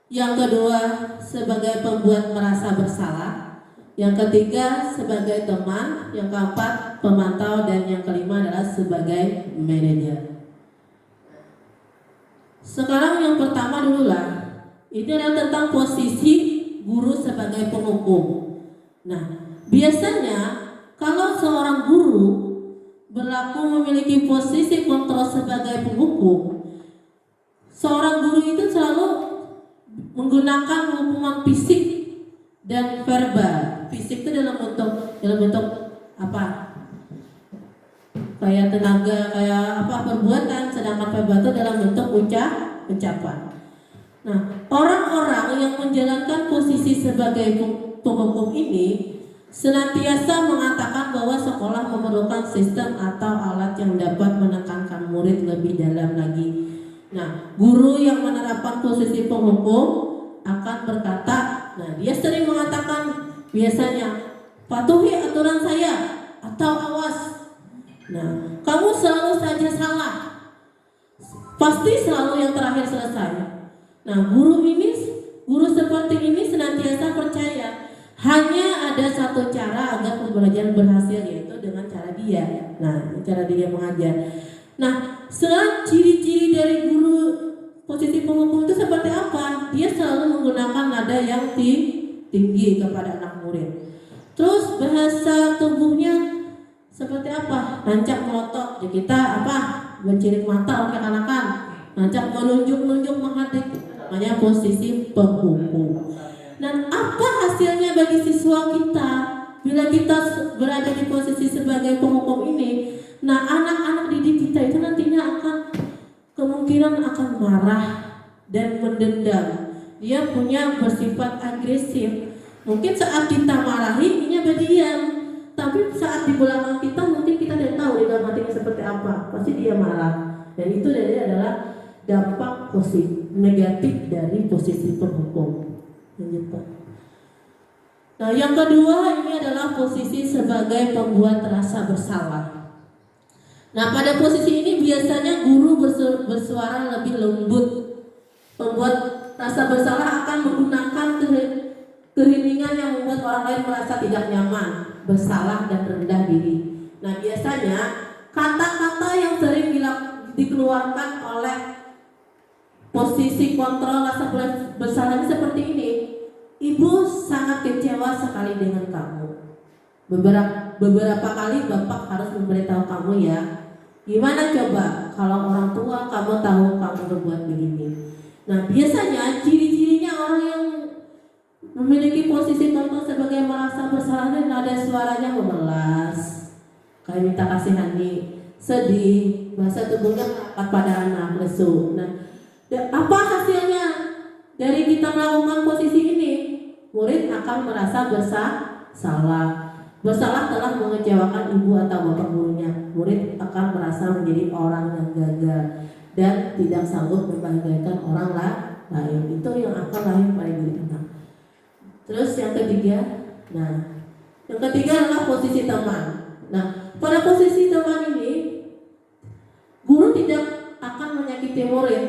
Yang kedua sebagai pembuat merasa bersalah. Yang ketiga sebagai teman. Yang keempat pemantau. Dan yang kelima adalah sebagai manajer. Sekarang yang pertama dulu lah. Ini adalah tentang posisi guru sebagai penghukum. Nah, biasanya kalau seorang guru berlaku memiliki posisi kontrol sebagai penghukum, seorang guru itu selalu menggunakan hukuman fisik dan verbal. Fisik itu dalam bentuk apa? Kayak tenaga, kayak apa perbuatan, sedangkan verbal itu dalam bentuk ucapan. Nah, orang-orang yang menjalankan posisi sebagai penghukum ini senantiasa mengatakan bahwa sekolah memerlukan sistem atau alat yang dapat menekankan murid lebih dalam lagi. Nah, guru yang menerapkan posisi penghukum akan berkata, nah dia sering mengatakan biasanya, patuhi aturan saya atau awas. Nah, kamu selalu saja salah. Pasti selalu yang terakhir selesai. Nah, guru seperti ini senantiasa percaya hanya ada satu cara agar pembelajaran berhasil, yaitu dengan cara dia. Nah, cara dia mengajar. Nah, ciri-ciri dari guru posisi penghukum itu seperti apa? Dia selalu menggunakan nada yang tinggi kepada anak murid. Terus bahasa tubuhnya seperti apa? Rancak melotot. Ya kita apa? Mencirik mata oleh kanak-kanak. Rancak menunjuk-nunjuk menghadap. Namanya posisi penghukum. Dan apa hasilnya bagi siswa kita bila kita berada di posisi sebagai penghukum ini? Nah, anak-anak didik kita itu nantinya kemungkinan akan marah dan mendendam. Dia punya bersifat agresif. Mungkin saat kita marahi, dia berdiam. Tapi saat di belakang kita, mungkin kita tidak tahu di dalam hatinya seperti apa. Pasti dia marah. Dan itu adalah dampak positif negatif dari posisi penghukum. Lanjut Pak. Nah, yang kedua ini adalah posisi sebagai pembuat rasa bersalah. Nah, pada posisi ini biasanya guru bersuara lebih lembut. Pembuat rasa bersalah akan menggunakan keheningan yang membuat orang lain merasa tidak nyaman, bersalah dan rendah diri. Nah, biasanya kata-kata yang sering dikeluarkan oleh posisi kontrol rasa bersalah ini seperti ini. Ibu sangat kecewa sekali dengan kamu. Beberapa kali Bapak harus memberitahu kamu ya. Gimana coba kalau orang tua kamu tahu kamu berbuat begini. Nah, biasanya ciri-cirinya orang yang memiliki posisi kontrol sebagai merasa bersalah dan nada suaranya memelas, kayak minta kasihani, sedih, bahasa tubuhnya merapat pada anak, lesu. Nah, apa hasilnya dari kita melakukan posisi ini? Murid akan merasa bersalah. Bersalah telah mengecewakan ibu atau bapak gurunya. Murid akan merasa menjadi orang yang gagal dan tidak sanggup membahagiakan orang lain. Itu yang akan lahir pada diri anak. Terus yang ketiga, yang ketiga adalah posisi teman. Nah, pada posisi teman ini, guru tidak akan menyakiti murid,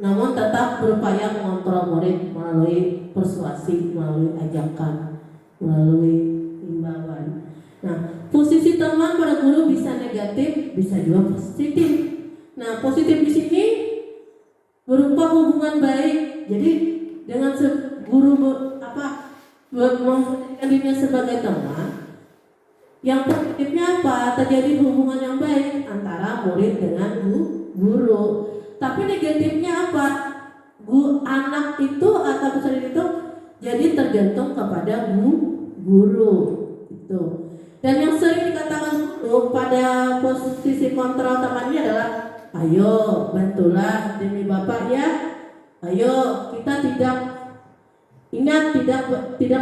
namun tetap berupaya mengontrol murid melalui persuasi, melalui ajakan, melalui imbauan. Nah, posisi teman pada guru bisa negatif, bisa juga positif. Nah, positif di sini berupa hubungan baik. Jadi dengan guru memposisikan dirinya sebagai teman, yang positifnya apa? Terjadi hubungan yang baik antara murid dengan guru. Tapi negatifnya apa? Anak itu atau peserta itu jadi tergantung kepada guru itu. Dan yang sering dikatakan guru pada posisi kontrol teman ini adalah, ayo bantulah demi Bapak ya. Ayo kita tidak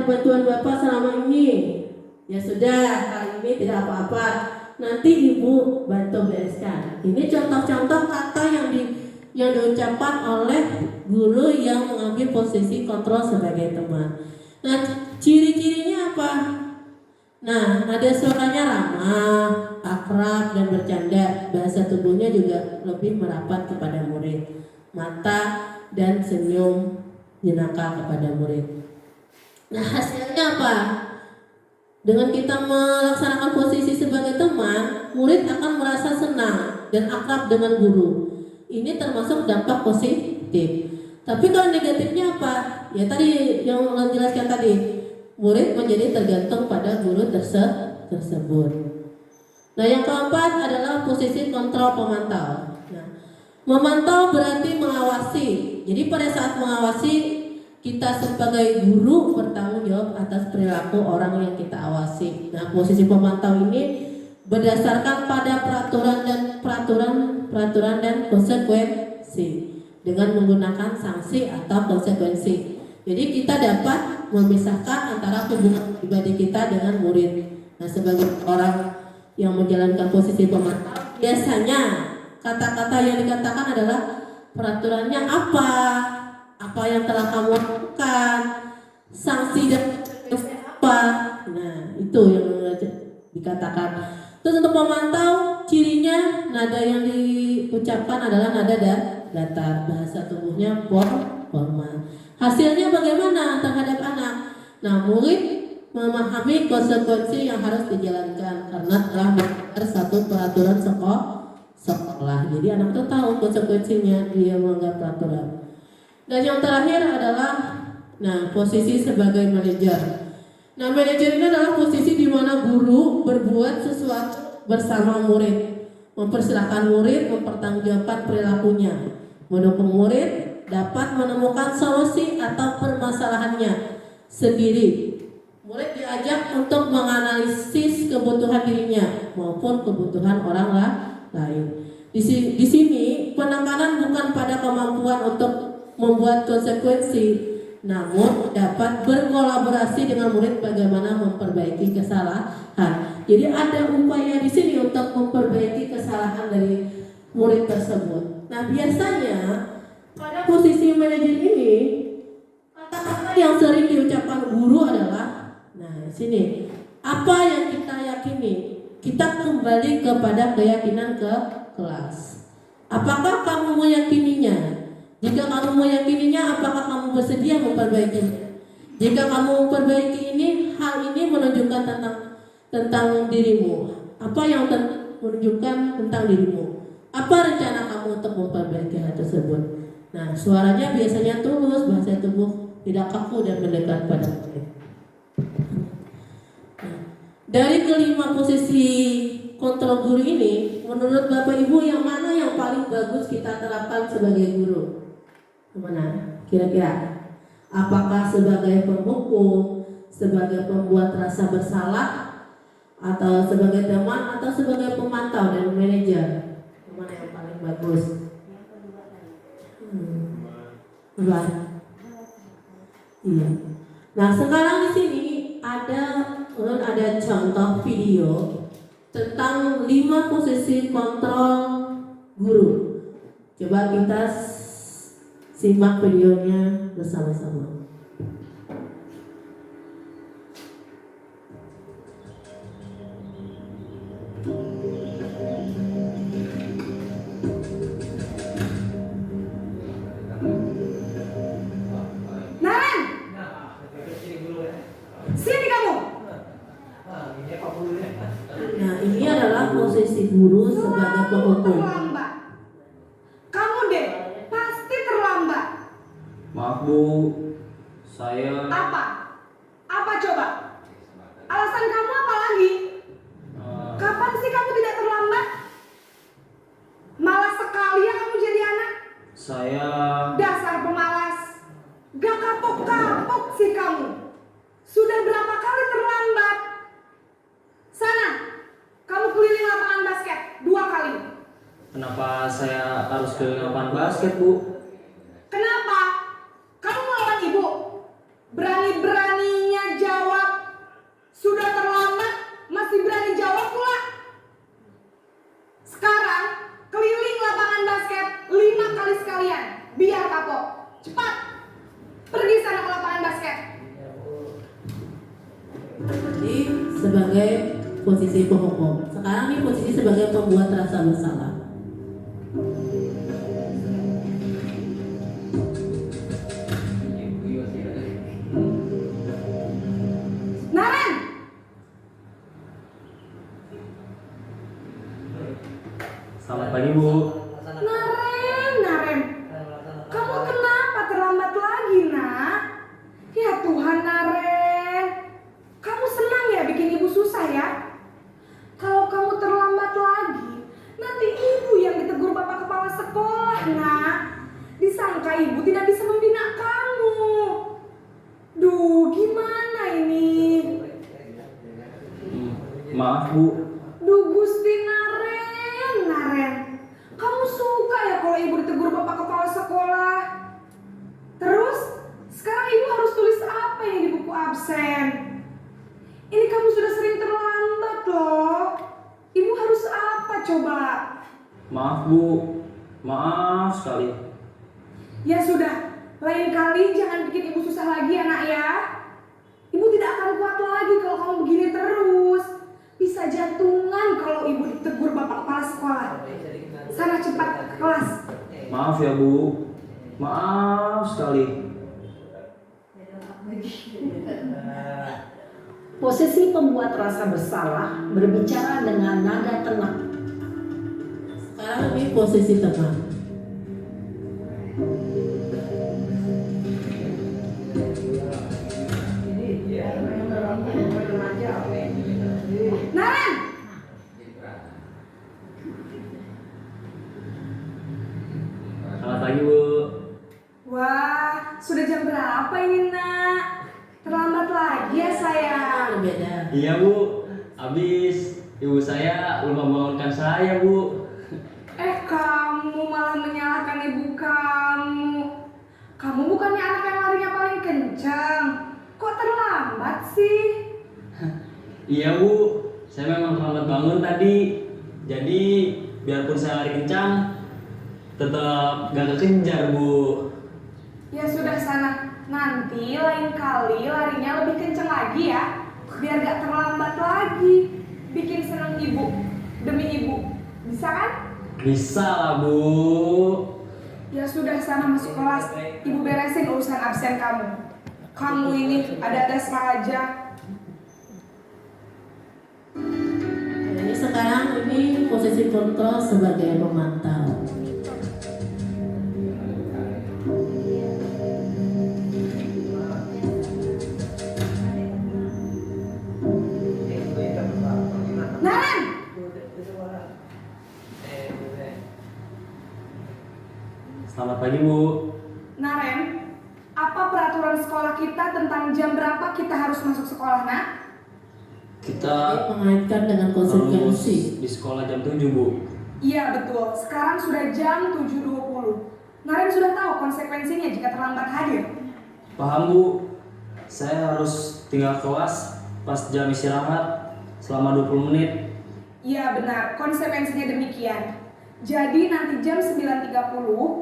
bantuan Bapak selama ini. Ya sudah, kali ini tidak apa-apa. Nanti Ibu bantu bereskan. Ini contoh-contoh kata yang diucapkan oleh guru yang mengambil posisi kontrol sebagai teman. Nah, ciri-cirinya apa? Nah, nada suaranya ramah, akrab dan bercanda. Bahasa tubuhnya juga lebih merapat kepada murid. Mata dan senyum jenaka kepada murid. Nah, hasilnya apa? Dengan kita melaksanakan posisi sebagai teman, murid akan merasa senang dan akrab dengan guru. Ini termasuk dampak positif. Tapi kalau negatifnya apa? Ya tadi yang menjelaskan tadi, murid menjadi tergantung pada guru tersebut. Nah, yang keempat adalah posisi kontrol pemantau. Nah, memantau berarti mengawasi. Jadi pada saat mengawasi, kita sebagai guru bertanggung jawab atas perilaku orang yang kita awasi. Nah, posisi pemantau ini berdasarkan pada peraturan dan konsekuensi dengan menggunakan sanksi atau konsekuensi. Jadi kita dapat memisahkan antara hubungan pribadi kita dengan murid. Nah, sebagai orang yang menjalankan posisi pemantau, biasanya kata-kata yang dikatakan adalah peraturannya apa yang telah kamu lakukan, sanksi dan apa. Nah, itu yang dikatakan. Terus untuk memantau, cirinya nada yang diucapkan adalah nada datar, bahasa tubuhnya formal. Hasilnya bagaimana terhadap anak? Nah, murid memahami konsekuensi yang harus dijalankan karena telah melanggar satu peraturan sekolah. Jadi anak itu tahu konsekuensinya dia melanggar peraturan. Dan yang terakhir adalah posisi sebagai manajer. Nah, manajer ini adalah posisi di mana guru berbuat sesuatu bersama murid, mempersilahkan murid mempertanggungjawabkan perilakunya, mendukung murid dapat menemukan solusi atau permasalahannya sendiri. Murid diajak untuk menganalisis kebutuhan dirinya maupun kebutuhan orang lain. Di sini penekanan bukan pada kemampuan untuk membuat konsekuensi, namun dapat berkolaborasi dengan murid bagaimana memperbaiki kesalahan. Jadi ada upaya di sini untuk memperbaiki kesalahan dari murid tersebut. Nah, biasanya pada posisi manajer ini kata-kata yang sering diucapkan guru adalah, nah sini. Apa yang kita yakini? Kita kembali kepada keyakinan ke kelas. Apakah kamu meyakininya? Jika kamu meyakininya, apakah kamu bersedia memperbaikinya? Jika kamu memperbaiki ini, hal ini menunjukkan tentang dirimu. Apa yang menunjukkan tentang dirimu? Apa rencana kamu untuk memperbaiki hal tersebut? Nah, suaranya biasanya tulus, bahasa tubuh tidak kaku dan mendekat pada mereka. Dari kelima posisi kontrol guru ini, menurut Bapak Ibu yang mana yang paling bagus kita terapkan sebagai guru? Kemana? Kira-kira? Apakah sebagai penghukum, sebagai pembuat rasa bersalah, atau sebagai teman, atau sebagai pemantau dan manajer? Mana yang paling bagus? Iya. Nah, sekarang di sini ada contoh video tentang 5 posisi kontrol guru. Coba kita simak videonya bersama-sama. Naren, sini kamu. Nah, ini adalah posisi guru sebagai Kamu penghukum. terlambat. Kamu deh, pasti terlambat. Maaf Bu, saya Apa? Apa coba? Alasan kamu apa lagi? Kapan sih kamu tidak terlambat? Malas sekali ya kamu jadi anak. saya Dasar pemalas. Gak kapok-kapok sih kamu. Sudah berapa kali terlambat? Sana, kamu keliling lapangan basket 2 kali. kenapa saya harus keliling lapangan basket Bu? Kenapa? Kamu melawan ibu? Berani-beraninya jawab. Sudah terlambat, masih berani jawab pula. Sekarang, keliling lapangan basket 5 kali sekalian. Biar kapok. Cepat. Pergi sana ke lapangan basket. Jadi sebagai posisi penghukum. Sekarang ini posisi sebagai pembuat rasa bersalah. Naren, Selamat pagi Bu. Naren. Kamu kenapa terlambat lagi, nak? Ya Tuhan, Naren. Kamu senang ya bikin ibu susah ya? Kalau kamu terlambat lagi, nanti ibu yang ditegur bapak kepala sekolah, nak. Disangka ibu tidak bisa membina kamu. Duh, gimana ini? Maaf Bu, Duh, Gusti Naren. Kamu suka ya kalau ibu ditegur bapak kepala sekolah? Terus, sekarang ibu harus tulis apa yang di buku absen? Ini kamu sudah sering terlambat loh. Ibu harus apa coba? maaf Bu, maaf sekali. Ya sudah, lain kali jangan bikin ibu susah lagi ya nak ya. Ibu tidak akan kuat lagi kalau kamu begini terus. Bisa jantungan kalau ibu ditegur bapak kepala sekolah. Sana cepat ke kelas. Maaf ya Bu, maaf sekali. Posisi pembuat rasa bersalah berbicara dengan nada tenang. Sekarang ini posisi tengah. Naren, Selamat pagi Bu. wah sudah jam berapa ini nak? Terlambat lagi ya sayang. Beda. Iya Bu, habis ibu saya lupa membangunkan saya Bu. Kamu malah menyalahkan ibu kamu. Kamu bukannya anak yang larinya paling kencang. Kok terlambat sih? Iya Bu, saya memang terlambat bangun tadi. Jadi biarpun saya lari kencang, tetap gak kekejar Bu. Ya sudah sana. Nanti lain kali larinya lebih kencang lagi ya. biar gak terlambat lagi. Bikin senang ibu, demi ibu. Bisa kan? Bisa lah, Bu. Ya sudah, sana masuk kelas. Ibu beresin urusan absen kamu. Kamu ini ada-ada aja. Jadi sekarang ini posisi kontrol sebagai pemantau. Naren! Selamat pagi, Bu. Naren, apa peraturan sekolah kita tentang jam berapa kita harus masuk sekolah, nak? Kita Ini mengaitkan dengan harus konsekuensi. di sekolah jam 7, Bu. Iya betul, sekarang sudah jam 7.20. Naren sudah tahu konsekuensinya jika terlambat hadir. Paham, Bu. Saya harus tinggal kelas pas jam istirahat selama 20 menit. Iya benar, konsekuensinya demikian. Jadi nanti jam 9.30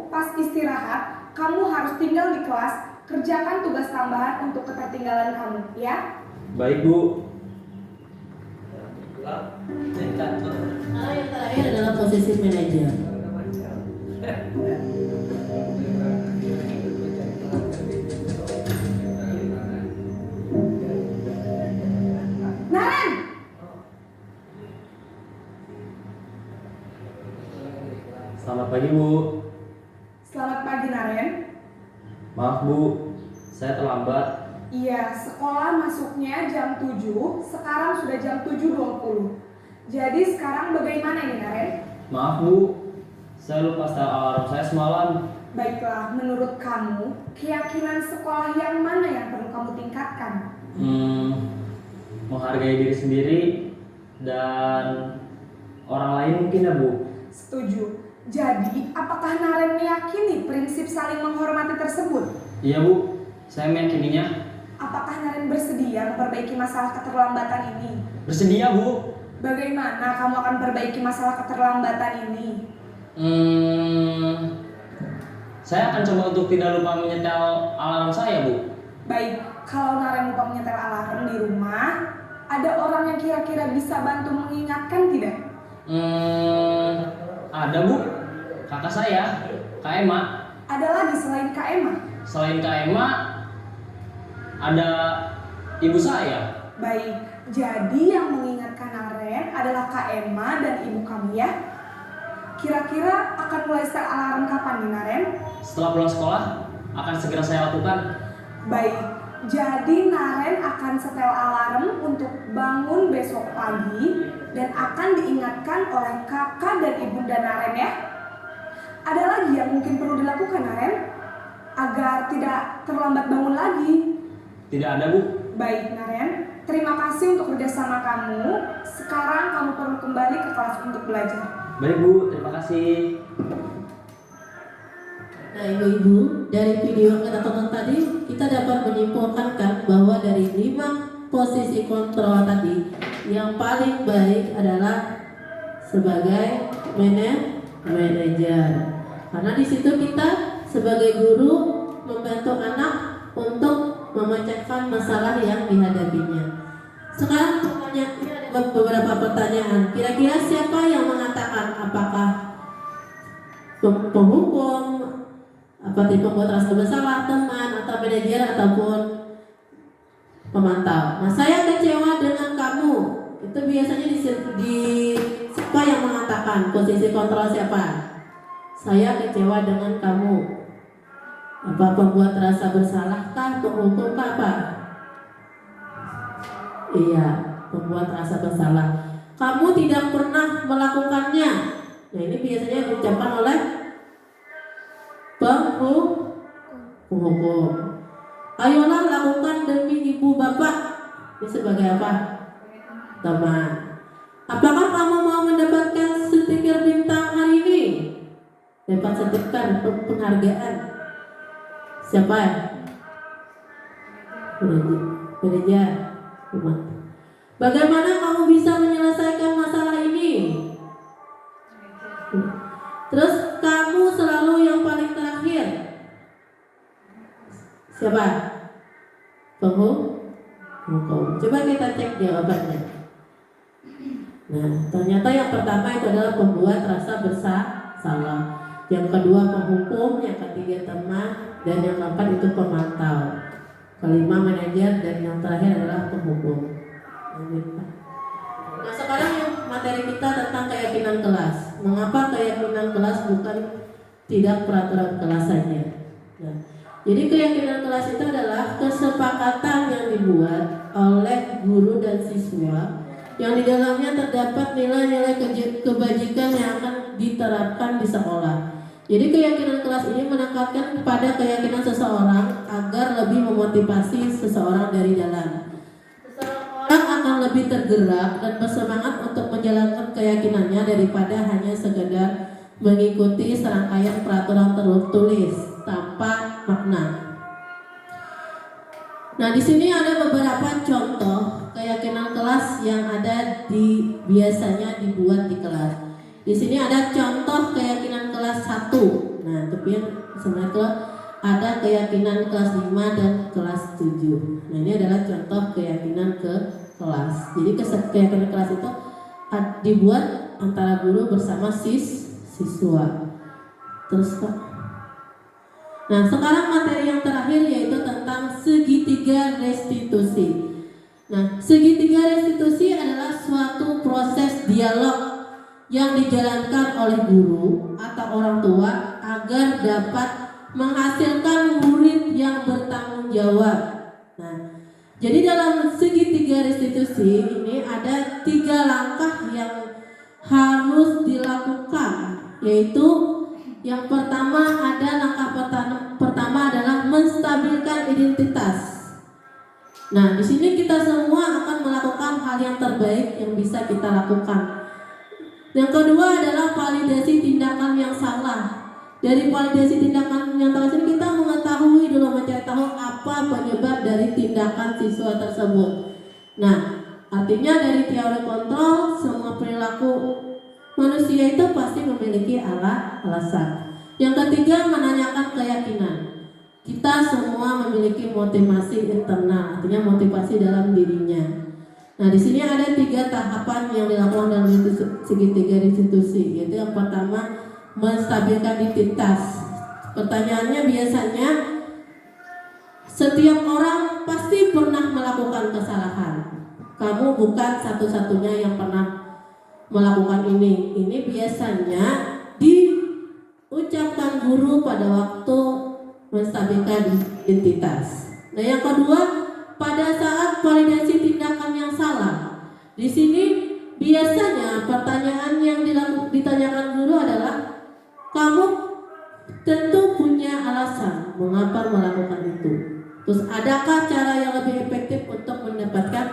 pas istirahat, kamu harus tinggal di kelas, kerjakan tugas tambahan untuk ketertinggalan kamu, ya? Baik, Bu. Sekarang yang terakhir adalah posisi manajer. Naren! Selamat pagi, Bu. Selamat pagi, Naren. Maaf, Bu. Saya terlambat. Iya, sekolah masuknya jam 7, sekarang sudah jam 7.20. Jadi sekarang bagaimana ini, Naren? Maaf, Bu. Saya lupa setel alarm saya semalam. Baiklah, menurut kamu, keyakinan sekolah yang mana yang perlu kamu tingkatkan? Menghargai diri sendiri dan orang lain mungkin ya, Bu. Setuju. Jadi, apakah Naren meyakini prinsip saling menghormati tersebut? Iya, Bu. Saya meyakininya. Apakah Naren bersedia memperbaiki masalah keterlambatan ini? Bersedia, Bu. Bagaimana kamu akan perbaiki masalah keterlambatan ini? Saya akan coba untuk tidak lupa menyetel alarm saya, Bu. Baik, kalau Naren lupa menyetel alarm di rumah, ada orang yang kira-kira bisa bantu mengingatkan tidak? Ada, Bu. Kakak saya, Kak Emma. Ada lagi selain Kak Emma? Selain Kak Emma, ada ibu saya. Baik, jadi yang mengingatkan Naren adalah Kak Emma dan ibu kamu ya? Kira-kira akan mulai setel alarm kapan nih, Naren? Setelah pulang sekolah, akan segera saya lakukan. Baik, jadi Naren akan setel alarm untuk bangun besok pagi dan akan diingatkan oleh kakak dan ibunda Naren ya. Ada lagi yang mungkin perlu dilakukan, Naren, agar tidak terlambat bangun lagi? Tidak ada, Bu. Baik, Naren, terima kasih untuk kerjasama kamu. Sekarang kamu perlu kembali ke kelas untuk belajar. Baik, Bu. Terima kasih. Nah, ibu-ibu, dari video yang kita tonton tadi, kita dapat menyimpulkan bahwa dari 5 posisi kontrol tadi, yang paling baik adalah sebagai manajer. Karena di situ kita sebagai guru membantu anak untuk memecahkan masalah yang dihadapinya. Sekarang beberapa pertanyaan. Kira-kira siapa yang mengatakan, apakah penghukum, apa pembuat rasa bersalah, teman, atau manajer, ataupun pemantau? Nah, saya kecewa dengan kamu. Itu biasanya di siapa yang mengatakan, posisi kontrol siapa? Saya kecewa dengan kamu. Apa pembuat rasa bersalahkah, penghukum apa? Iya, pembuat rasa bersalah. Kamu tidak pernah melakukannya. Nah, ini biasanya diucapkan oleh penghukum. Ayolah lakukan demi ibu bapak. Ini sebagai apa? Teman. Apakah kamu mau mendapatkan stiker bintang hari ini? Dapat stiker penghargaan. Siapa? Manajer. Bagaimana kamu bisa menyelesaikan masalah ini? Terus kamu selalu yang paling terakhir. Siapa? Penghukum. Coba kita cek jawabannya. Nah, ternyata yang pertama itu adalah pembuat rasa bersalah. Yang kedua penghukum, yang ketiga teman, dan yang keempat itu pemantau. Kelima manajer, dan yang terakhir adalah penghukum. Nah, sekarang materi kita tentang keyakinan kelas. Mengapa keyakinan kelas bukan tidak peraturan kelas saja? Nah, jadi keyakinan kelas itu adalah kesepakatan yang dibuat oleh guru dan siswa yang di dalamnya terdapat nilai-nilai kebajikan yang akan diterapkan di sekolah. Jadi keyakinan kelas ini menekankan pada keyakinan seseorang agar lebih memotivasi seseorang dari dalam. Seseorang akan lebih tergerak dan bersemangat untuk menjalankan keyakinannya daripada hanya sekedar mengikuti serangkaian peraturan tertulis tanpa makna. Nah, di sini ada beberapa contoh keyakinan kelas yang biasanya dibuat di kelas. Di sini ada contoh keyakinan kelas 1. Nah, tapi yang sebenarnya ada keyakinan kelas 5 dan kelas 7. Nah, ini adalah contoh keyakinan ke kelas. Jadi keyakinan kelas itu dibuat antara guru bersama siswa. Terus Pak. Nah, sekarang materi yang terakhir yaitu tentang segitiga restitusi. Nah, segitiga restitusi adalah suatu proses dialog yang dijalankan oleh guru atau orang tua agar dapat menghasilkan murid yang bertanggung jawab. Nah, jadi dalam segitiga restitusi ini ada 3 langkah yang harus dilakukan, yaitu yang pertama adalah menstabilkan identitas. Nah, di sini kita semua akan melakukan hal yang terbaik yang bisa kita lakukan. Yang kedua adalah validasi tindakan yang salah. Dari validasi tindakan yang salah ini kita mencari tahu apa penyebab dari tindakan siswa tersebut. Nah, artinya dari teori kontrol, semua perilaku manusia itu pasti memiliki alasan. Yang ketiga, menanyakan keyakinan. Kita semua memiliki motivasi internal, artinya motivasi dalam dirinya. Nah, di sini ada 3 tahapan yang dilakukan dalam segitiga restitusi, yaitu yang pertama menstabilkan identitas. Pertanyaannya biasanya setiap orang pasti pernah melakukan kesalahan. Kamu bukan satu-satunya yang pernah melakukan ini. Ini biasanya diucapkan guru pada waktu menstabilkan identitas. Nah, yang kedua, pada saat validasi tindakan yang salah. Di sini biasanya pertanyaan yang ditanyakan guru adalah, kamu tentu punya alasan mengapa melakukan itu. Terus adakah cara yang lebih efektif untuk mendapatkan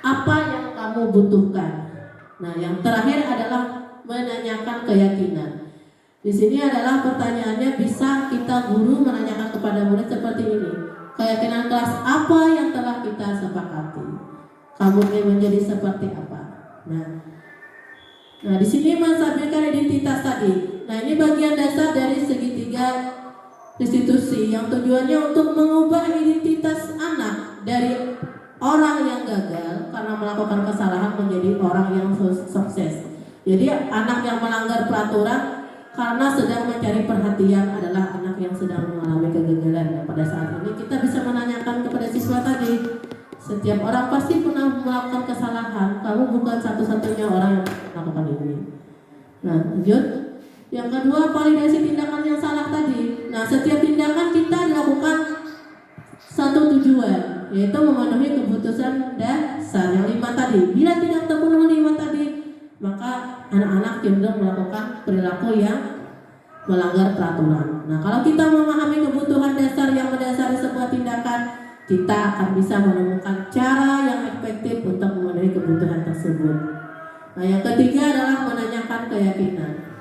apa yang kamu butuhkan? Nah, yang terakhir adalah menanyakan keyakinan. Di sini adalah pertanyaannya, bisa kita guru menanyakan kepada murid seperti ini. Keyakinan kelas apa yang telah kita sepakati? Kamu ingin menjadi seperti apa? Nah, di sini menstabilkan identitas tadi. Nah, ini bagian dasar dari segitiga restitusi yang tujuannya untuk mengubah identitas anak dari orang yang gagal karena melakukan kesalahan menjadi orang yang sukses. Jadi anak yang melanggar peraturan karena sedang mencari perhatian adalah anak yang sedang mengalami kegagalan. Nah, pada saat ini kita bisa menanyakan kepada siswa tadi, setiap orang pasti pernah melakukan kesalahan. Kamu bukan satu-satunya orang yang melakukan ini. Nah, lanjut. Yang kedua, validasi tindakan yang salah tadi. Nah, setiap tindakan kita dilakukan satu tujuan, yaitu memenuhi kebutuhan dasar yang 5 tadi. Bila tidak terpenuhi 5 tadi, maka anak-anak cenderung melakukan perilaku yang melanggar peraturan. Nah, kalau kita memahami kebutuhan dasar yang mendasari sebuah tindakan, kita akan bisa menemukan cara yang efektif untuk memenuhi kebutuhan tersebut. Nah, yang ketiga adalah menanyakan keyakinan.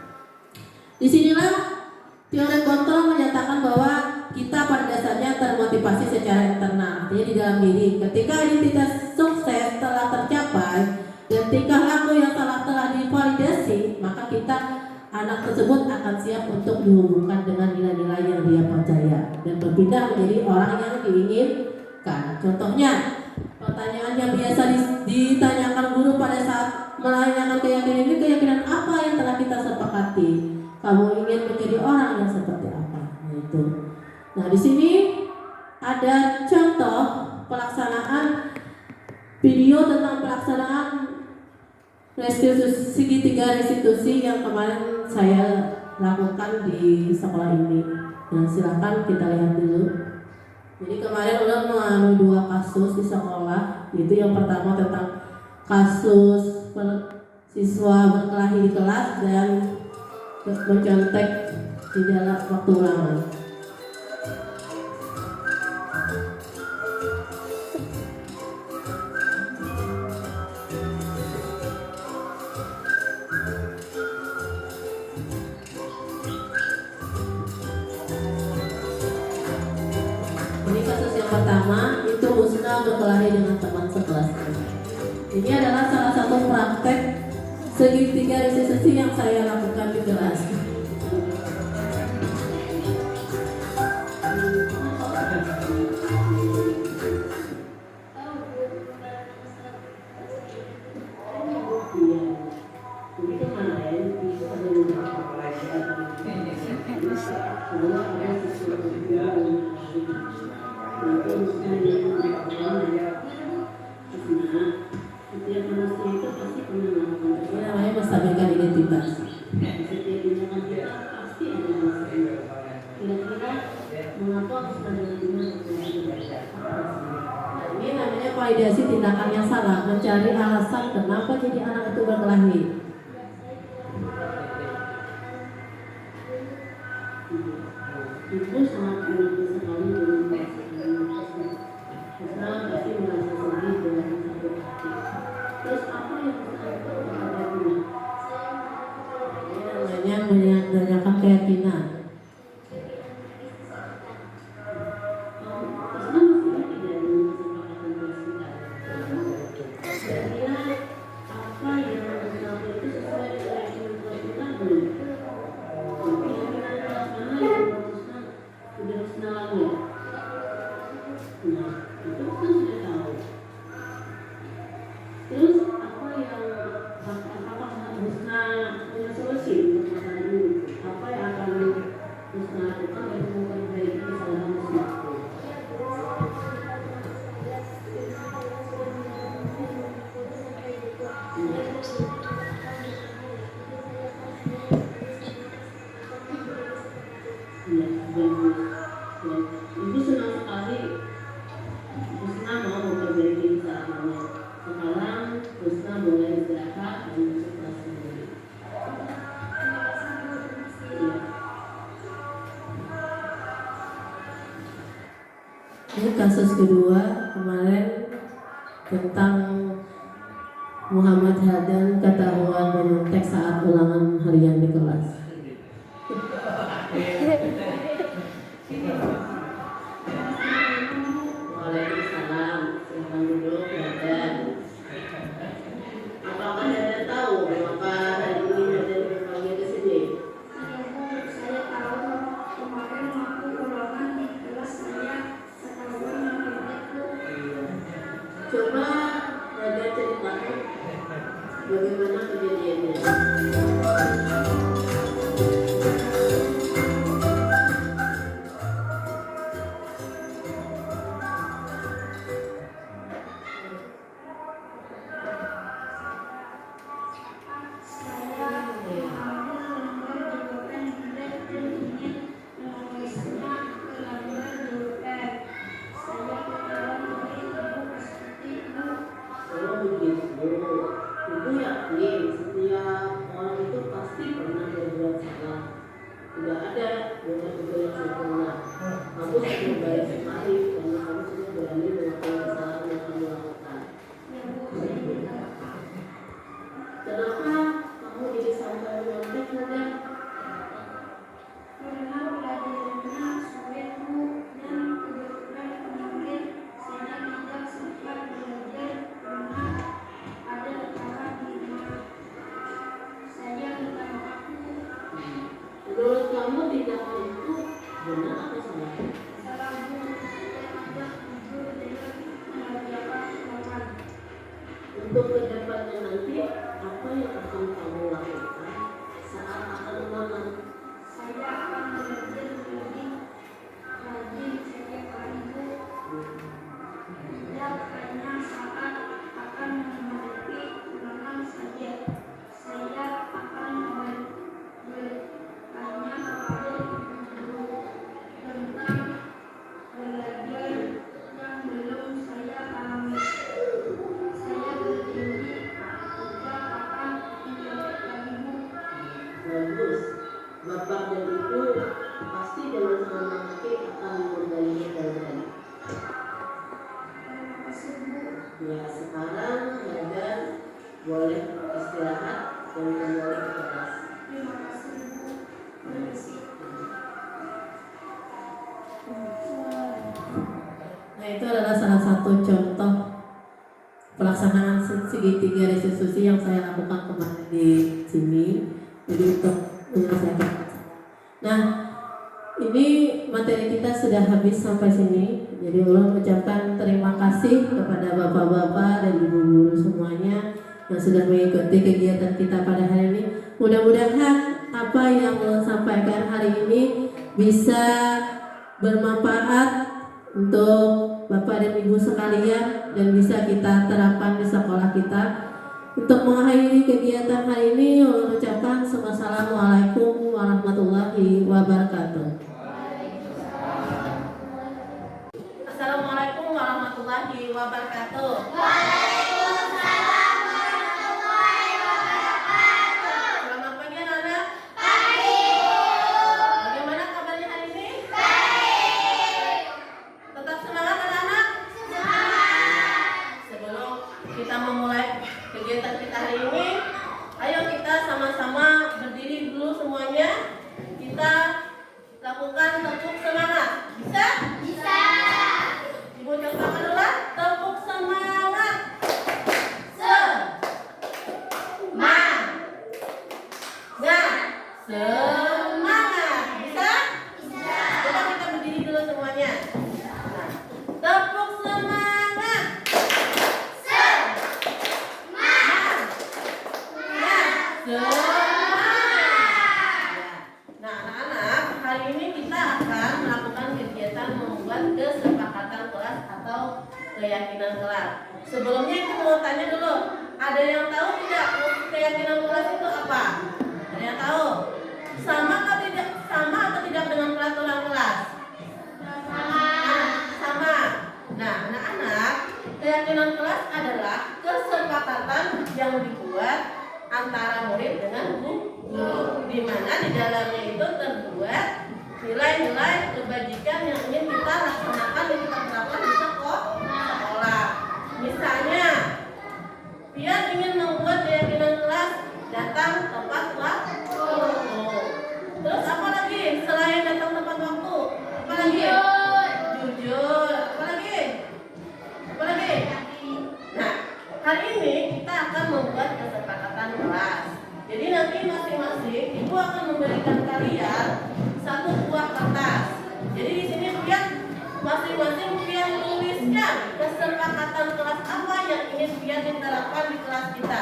Disinilah teori kontrol menyatakan bahwa kita pada dasarnya termotivasi secara internal, artinya di dalam diri. Ketika identitas sukses telah tercapai dan tingkah laku yang telah divalidasi, maka anak tersebut akan siap untuk dihubungkan dengan nilai-nilai yang dia percaya dan berpindah menjadi orang yang diinginkan. Contohnya, Pertanyaan yang biasa ditanyakan guru pada saat menanyakan keyakinan ini, keyakinan apa yang telah kita sepakati? Kamu ingin menjadi orang yang seperti apa? Nah, itu. Nah, di sini ada contoh pelaksanaan video tentang pelaksanaan segitiga restitusi yang kemarin saya lakukan di sekolah ini. Nah, silakan kita lihat dulu. Jadi kemarin udah mengalami 2 kasus di sekolah. Itu yang pertama tentang kasus siswa berkelahi di kelas dan mencontek di dalam waktu ulangan. Ini kasus yang pertama, itu Husna berkelahi dengan teman sekelasnya. Ini adalah salah satu praktek segitiga restitusi yang saya lakukan di kelas. Ini namanya menstabilkan identitas. Ini namanya validasi tindakan yang salah, mencari alasan kenapa jadi anak itu berkelahi. Ibu sangat mengerti sekali dengan Sekarang pasti merasa sedih dengan sakit hati. Terus apa yang kita lakukan terhadapnya? Ini namanya menanyakan keyakinan. Terus apa yang apakah Husna punya solusi untuk masalah ini? Apa yang akan Husna lakukan untuk memperbaiki kesalahan Husna? Ya, bagus. Ibu senang sekali Husna mau memperbaiki kesalahannya. Sekarang Husna boleh istirahat dan masuk kelas sendiri. Ini kasus kedua kemarin tentang Muhammad Hadan ketahuan menyontek saat ulangan harian di kelas. Waalaikumsalam. Silakan duduk, Hadan. Apakah Hadan tahu mengapa hari ini Hadan dipanggil ke sini? Saya tahu kemarin waktu ulangan di kelas saya ketahuan menyontek. Coba Hadan ceritakan bagaimana kejadiannya. Ibu yakin setiap orang itu pasti pernah berbuat salah. Tidak ada dosa-dosa yang sempurna. Kamu sudah baik sekali karena kamu sudah berani melakukan kesalahan yang kamu lakukan. Kenapa kamu jadi sampai menyontek, Hadan? Karena pelajarannya sulit Bu, dan kebetulan kemarin saya tidak sempat belajar karena ada acara di rumah. Saya minta maaf Bu. Menurut kamu tindakan itu benar atau salah? Salah Bu, saya ajak ibu dengan mengerjakan untuk kedepannya nanti apa yang akan kamu lakukan saat akan makan? Saya akan belajar lebih rajin setiap hari, Bu. Dan hanya saat akan menghadapi ulangan saja. Saya akan bertanya kepada ibu guru tentang belajar yang belum saya pahami. Saya berjanji tidak akan mencoret lagi, Bu. Bagus. Bapak dan Ibu pasti dengan senang hati akan memberikan pelajaran. Terima kasih, Bu. Ya, sekarang Hadan boleh istirahat dan kembali ke kelas. Terima kasih, Bu. Permisi. Nah, itu adalah salah satu contoh pelaksanaan segitiga restitusi yang saya lakukan kemarin di sini. Jadi untuk menyelesaikan masalah. Nah, ini materi kita sudah habis sampai sini. Jadi ulun mengucapkan terima kasih kepada bapak-bapak dan ibu guru semuanya yang sudah mengikuti kegiatan kita pada hari ini. Mudah-mudahan apa yang ulun sampaikan hari ini bisa bermanfaat untuk bapak dan ibu sekalian dan bisa kita terapkan di sekolah kita. Untuk mengakhiri kegiatan hari ini, ulun ucapkan wassalamualaikum warahmatullahi wabarakatuh. Assalamualaikum warahmatullahi wabarakatuh. Waalaikumsalam warahmatullahi wabarakatuh. Selamat pagi anak-anak. Pagi. Bagaimana kabarnya hari ini? Baik. Tetap semangat anak-anak? Semangat. Sebelum kita memulai kegiatan kita hari ini, ayo kita sama-sama berdiri dulu semuanya. Kita lakukan tepuk semangat. Bisa? Bisa. Ibu contohkan dulu, tepuk semangat. Semangat. Bisa? Bisa. Coba kita berdiri dulu semuanya. Nah, tepuk semangat. Semangat. Nah, anak-anak, hari ini kita akan melakukan kegiatan membuat kesepakatan kelas atau keyakinan kelas. Sebelumnya itu mau tanya dulu, ada yang tahu tidak keyakinan kelas itu apa? Ada yang tahu? Sama atau tidak dengan peraturan kelas? Sama. Nah, anak-anak, keyakinan kelas adalah kesepakatan yang dibuat antara murid dengan guru, di mana di dalamnya itu terbuat nilai-nilai kebajikan yang ingin kita laksanakan dan kita terapkan di sekolah. Misalnya, dia ingin membuat keyakinan kelas datang tepat waktu. Terus apa lagi selain datang tepat waktu? Apa lagi? Jujur. Apa lagi? Nah, hari ini kita akan membuat kesepakatan kelas. Jadi nanti masing-masing ibu akan memberikan kalian satu buah kertas. Jadi di sini biar masing-masing biar tuliskan kesepakatan kelas apa yang ingin biar diterapkan di kelas kita.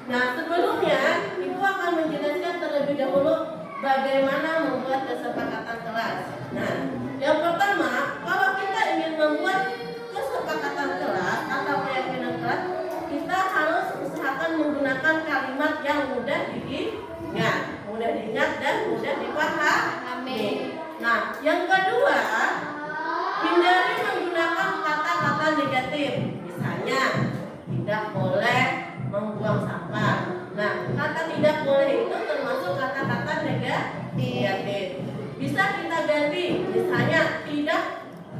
Nah, sebelumnya ibu akan menjelaskan terlebih dahulu bagaimana membuat kesepakatan kelas. Nah, yang pertama, kalau kita ingin membuat kesepakatan kelas atau keyakinan kelas, kita harus usahakan menggunakan kalimat yang mudah diingat dan mudah dipahami. Nah, yang kedua, hindari menggunakan kata-kata negatif. Misalnya, tidak boleh membuang sampah. Nah, kata tidak boleh itu termasuk kata-kata negatif. Bisa kita ganti, misalnya tidak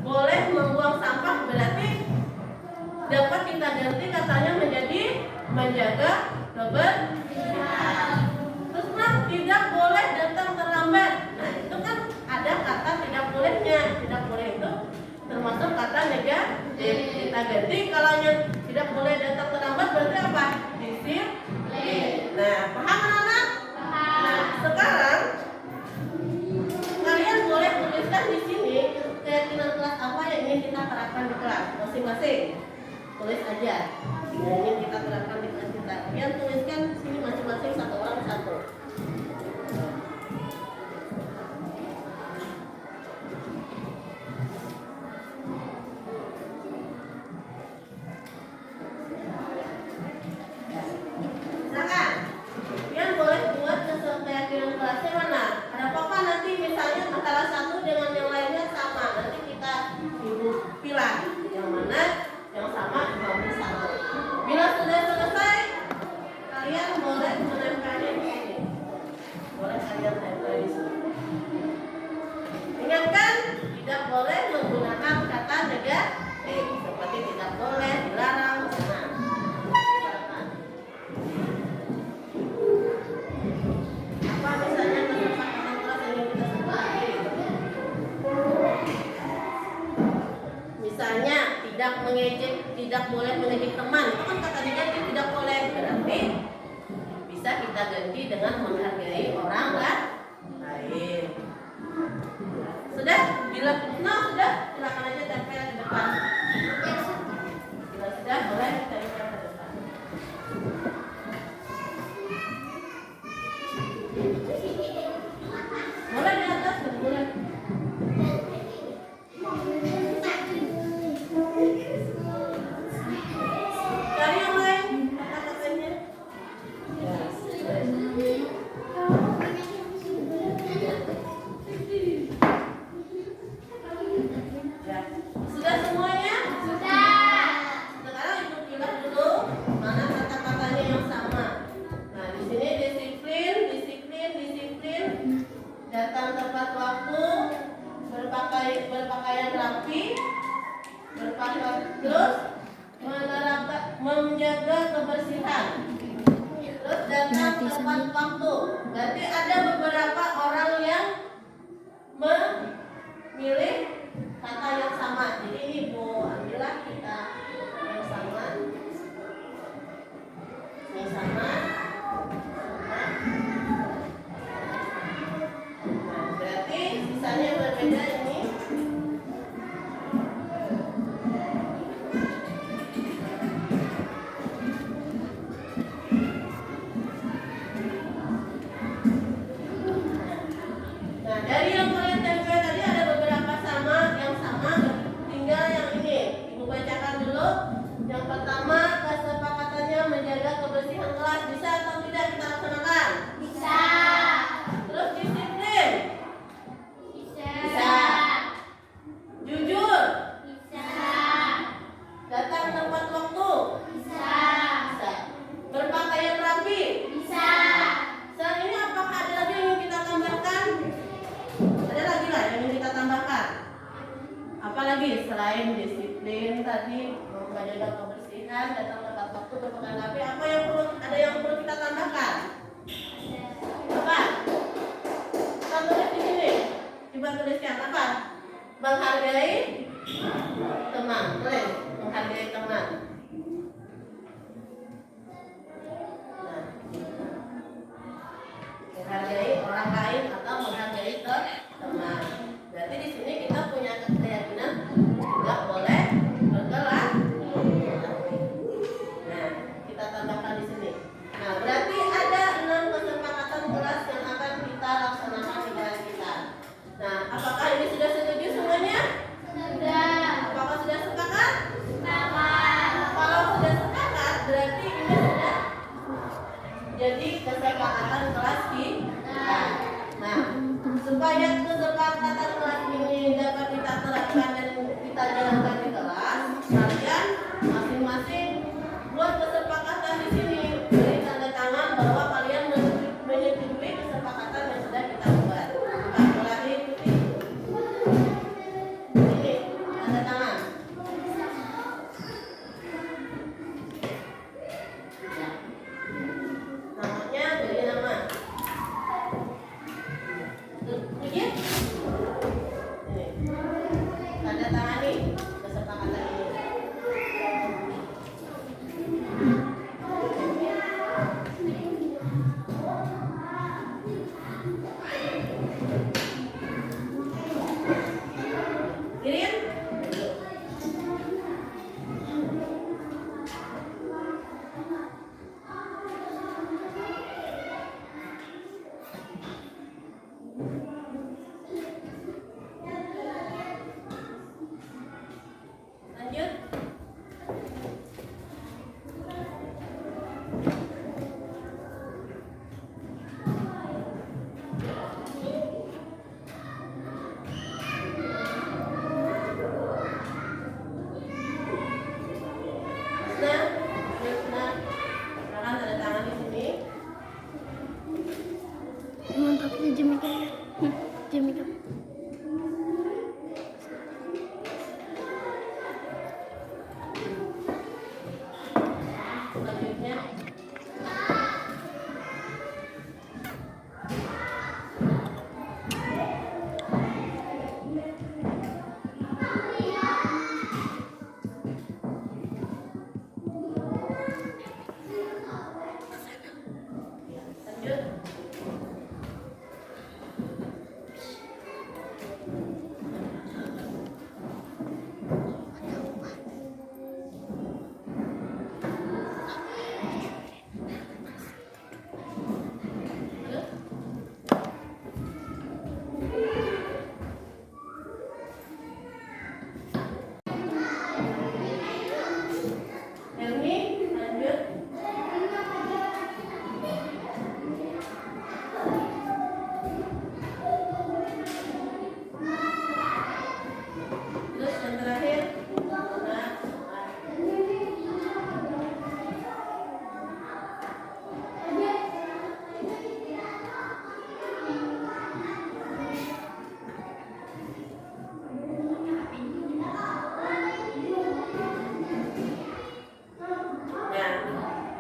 boleh membuang sampah, berarti dapat kita ganti katanya menjadi menjaga kebersihan. Terus tidak boleh datang terlambat. Nah, itu kan ada kata tidak bolehnya. Tidak boleh itu termasuk kata negatif. Kita ganti kalau yang tidak boleh datang terlambat berarti apa? Disiplin. Nah, paham anak-anak? Nah, sekarang kalian boleh tuliskan di sini keyakinan kelas apa yang ingin kita terapkan di kelas masing-masing. Tulis aja yang ingin kita terapkan Boleh di atas, boleh. Cari yang lain, kata-katanya. Ya. Sudah semuanya? Sudah. Sekarang ibu pilih dulu mana kata-katanya yang sama. Nah, di sini disiplin, disiplin, disiplin, datang tepat waktu, berpakaian rapi, terus menjaga kebersihan, terus datang tepat waktu. Berarti ada beberapa orang yang memilih kata yang sama. Jadi ini Bu, ambillah kita yang sama. Ini sama. Nah, berarti sisanya berbeda ini. Nah, dari yang kalian tempel tadi ada beberapa yang sama, tinggal yang ini. Ibu bacakan dulu. Yang pertama, kesepakatannya menjaga kebersihan kelas. Bisa atau tidak kita laksanakan? Bisa. Terus disiplin. Bisa. Bisa. Jujur. Bisa. Datang tepat waktu. Bisa. Bisa. Berpakaian rapi. Bisa. Selain ini apakah ada lagi yang ingin kita tambahkan? Ada lagi lah yang ingin kita tambahkan. Apalagi selain disiplin tadi, menjaga kebersihan, datang tepat waktu, berpakaian rapi, apa yang perlu kita tambahkan? Apa? Kita tulis di sini. Coba tuliskan apa? Menghargai teman. Tulis menghargai teman. Nah, menghargai orang lain atau menghargai teman. Berarti di sini kita punya keyakinan tidak boleh bergerak. Nah, kita tambahkan di sini. Nah, berarti ada 6 kesepakatan kelas yang akan kita laksanakan di kelas kita. Nah, apakah ini sudah setuju semuanya? Sudah. Apakah sudah sepakat? Sepakat. Kalau sudah sepakat, berarti ini sudah jadi kesepakatan kelas kita. Nah, supaya kesepakatan kelas ini dapat kita terapkan dan kita jalankan di kelas, kalian masing-masing buat kesepakatan di sini, beri tanda tangan bahwa kalian menyetujui kesepakatan yang sudah kita buat. Coba mulai ikuti. Ini tanda tangan. Ya. Namanya beri nama. Begini. Tanda tangani kesepakatan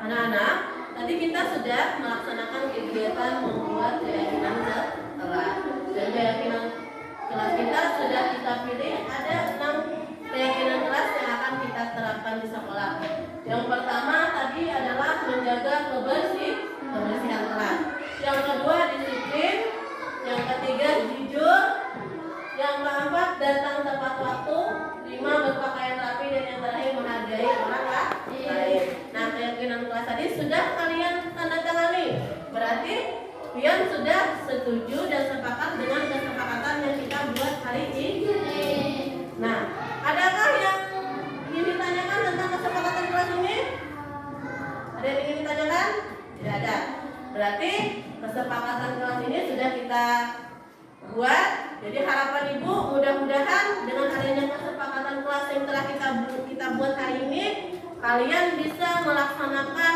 Anak-anak, tadi kita sudah melaksanakan kegiatan membuat keyakinan kelas. Dan keyakinan kelas kita sudah kita pilih ada 6 keyakinan kelas yang akan kita terapkan di sekolah. Yang pertama tadi adalah menjaga kebersihan kelas. Yang kedua disiplin. Yang ketiga jujur. Yang keempat datang tepat waktu. 5 berpakaian rapi, dan yang terakhir menghargai orang lain. Nah, keyakinan kelas tadi sudah kalian tanda tangani. Berarti kalian sudah setuju dan sepakat dengan kesepakatan yang kita buat hari ini. Nah, adakah yang ingin ditanyakan tentang kesepakatan kelas ini? Ada yang ingin ditanyakan? Tidak ada. Berarti kesepakatan kelas ini sudah kita buat. Jadi harapan Ibu mudah-mudahan dengan adanya kesepakatan kelas yang telah kita buat hari ini, kalian bisa melaksanakan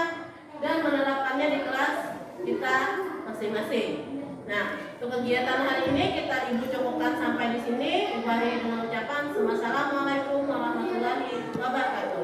dan menerapkannya di kelas kita masing-masing. Nah, untuk kegiatan hari ini kita Ibu cukupkan sampai di sini. Ibu akhiri dengan ucapan Assalamualaikum warahmatullahi wabarakatuh.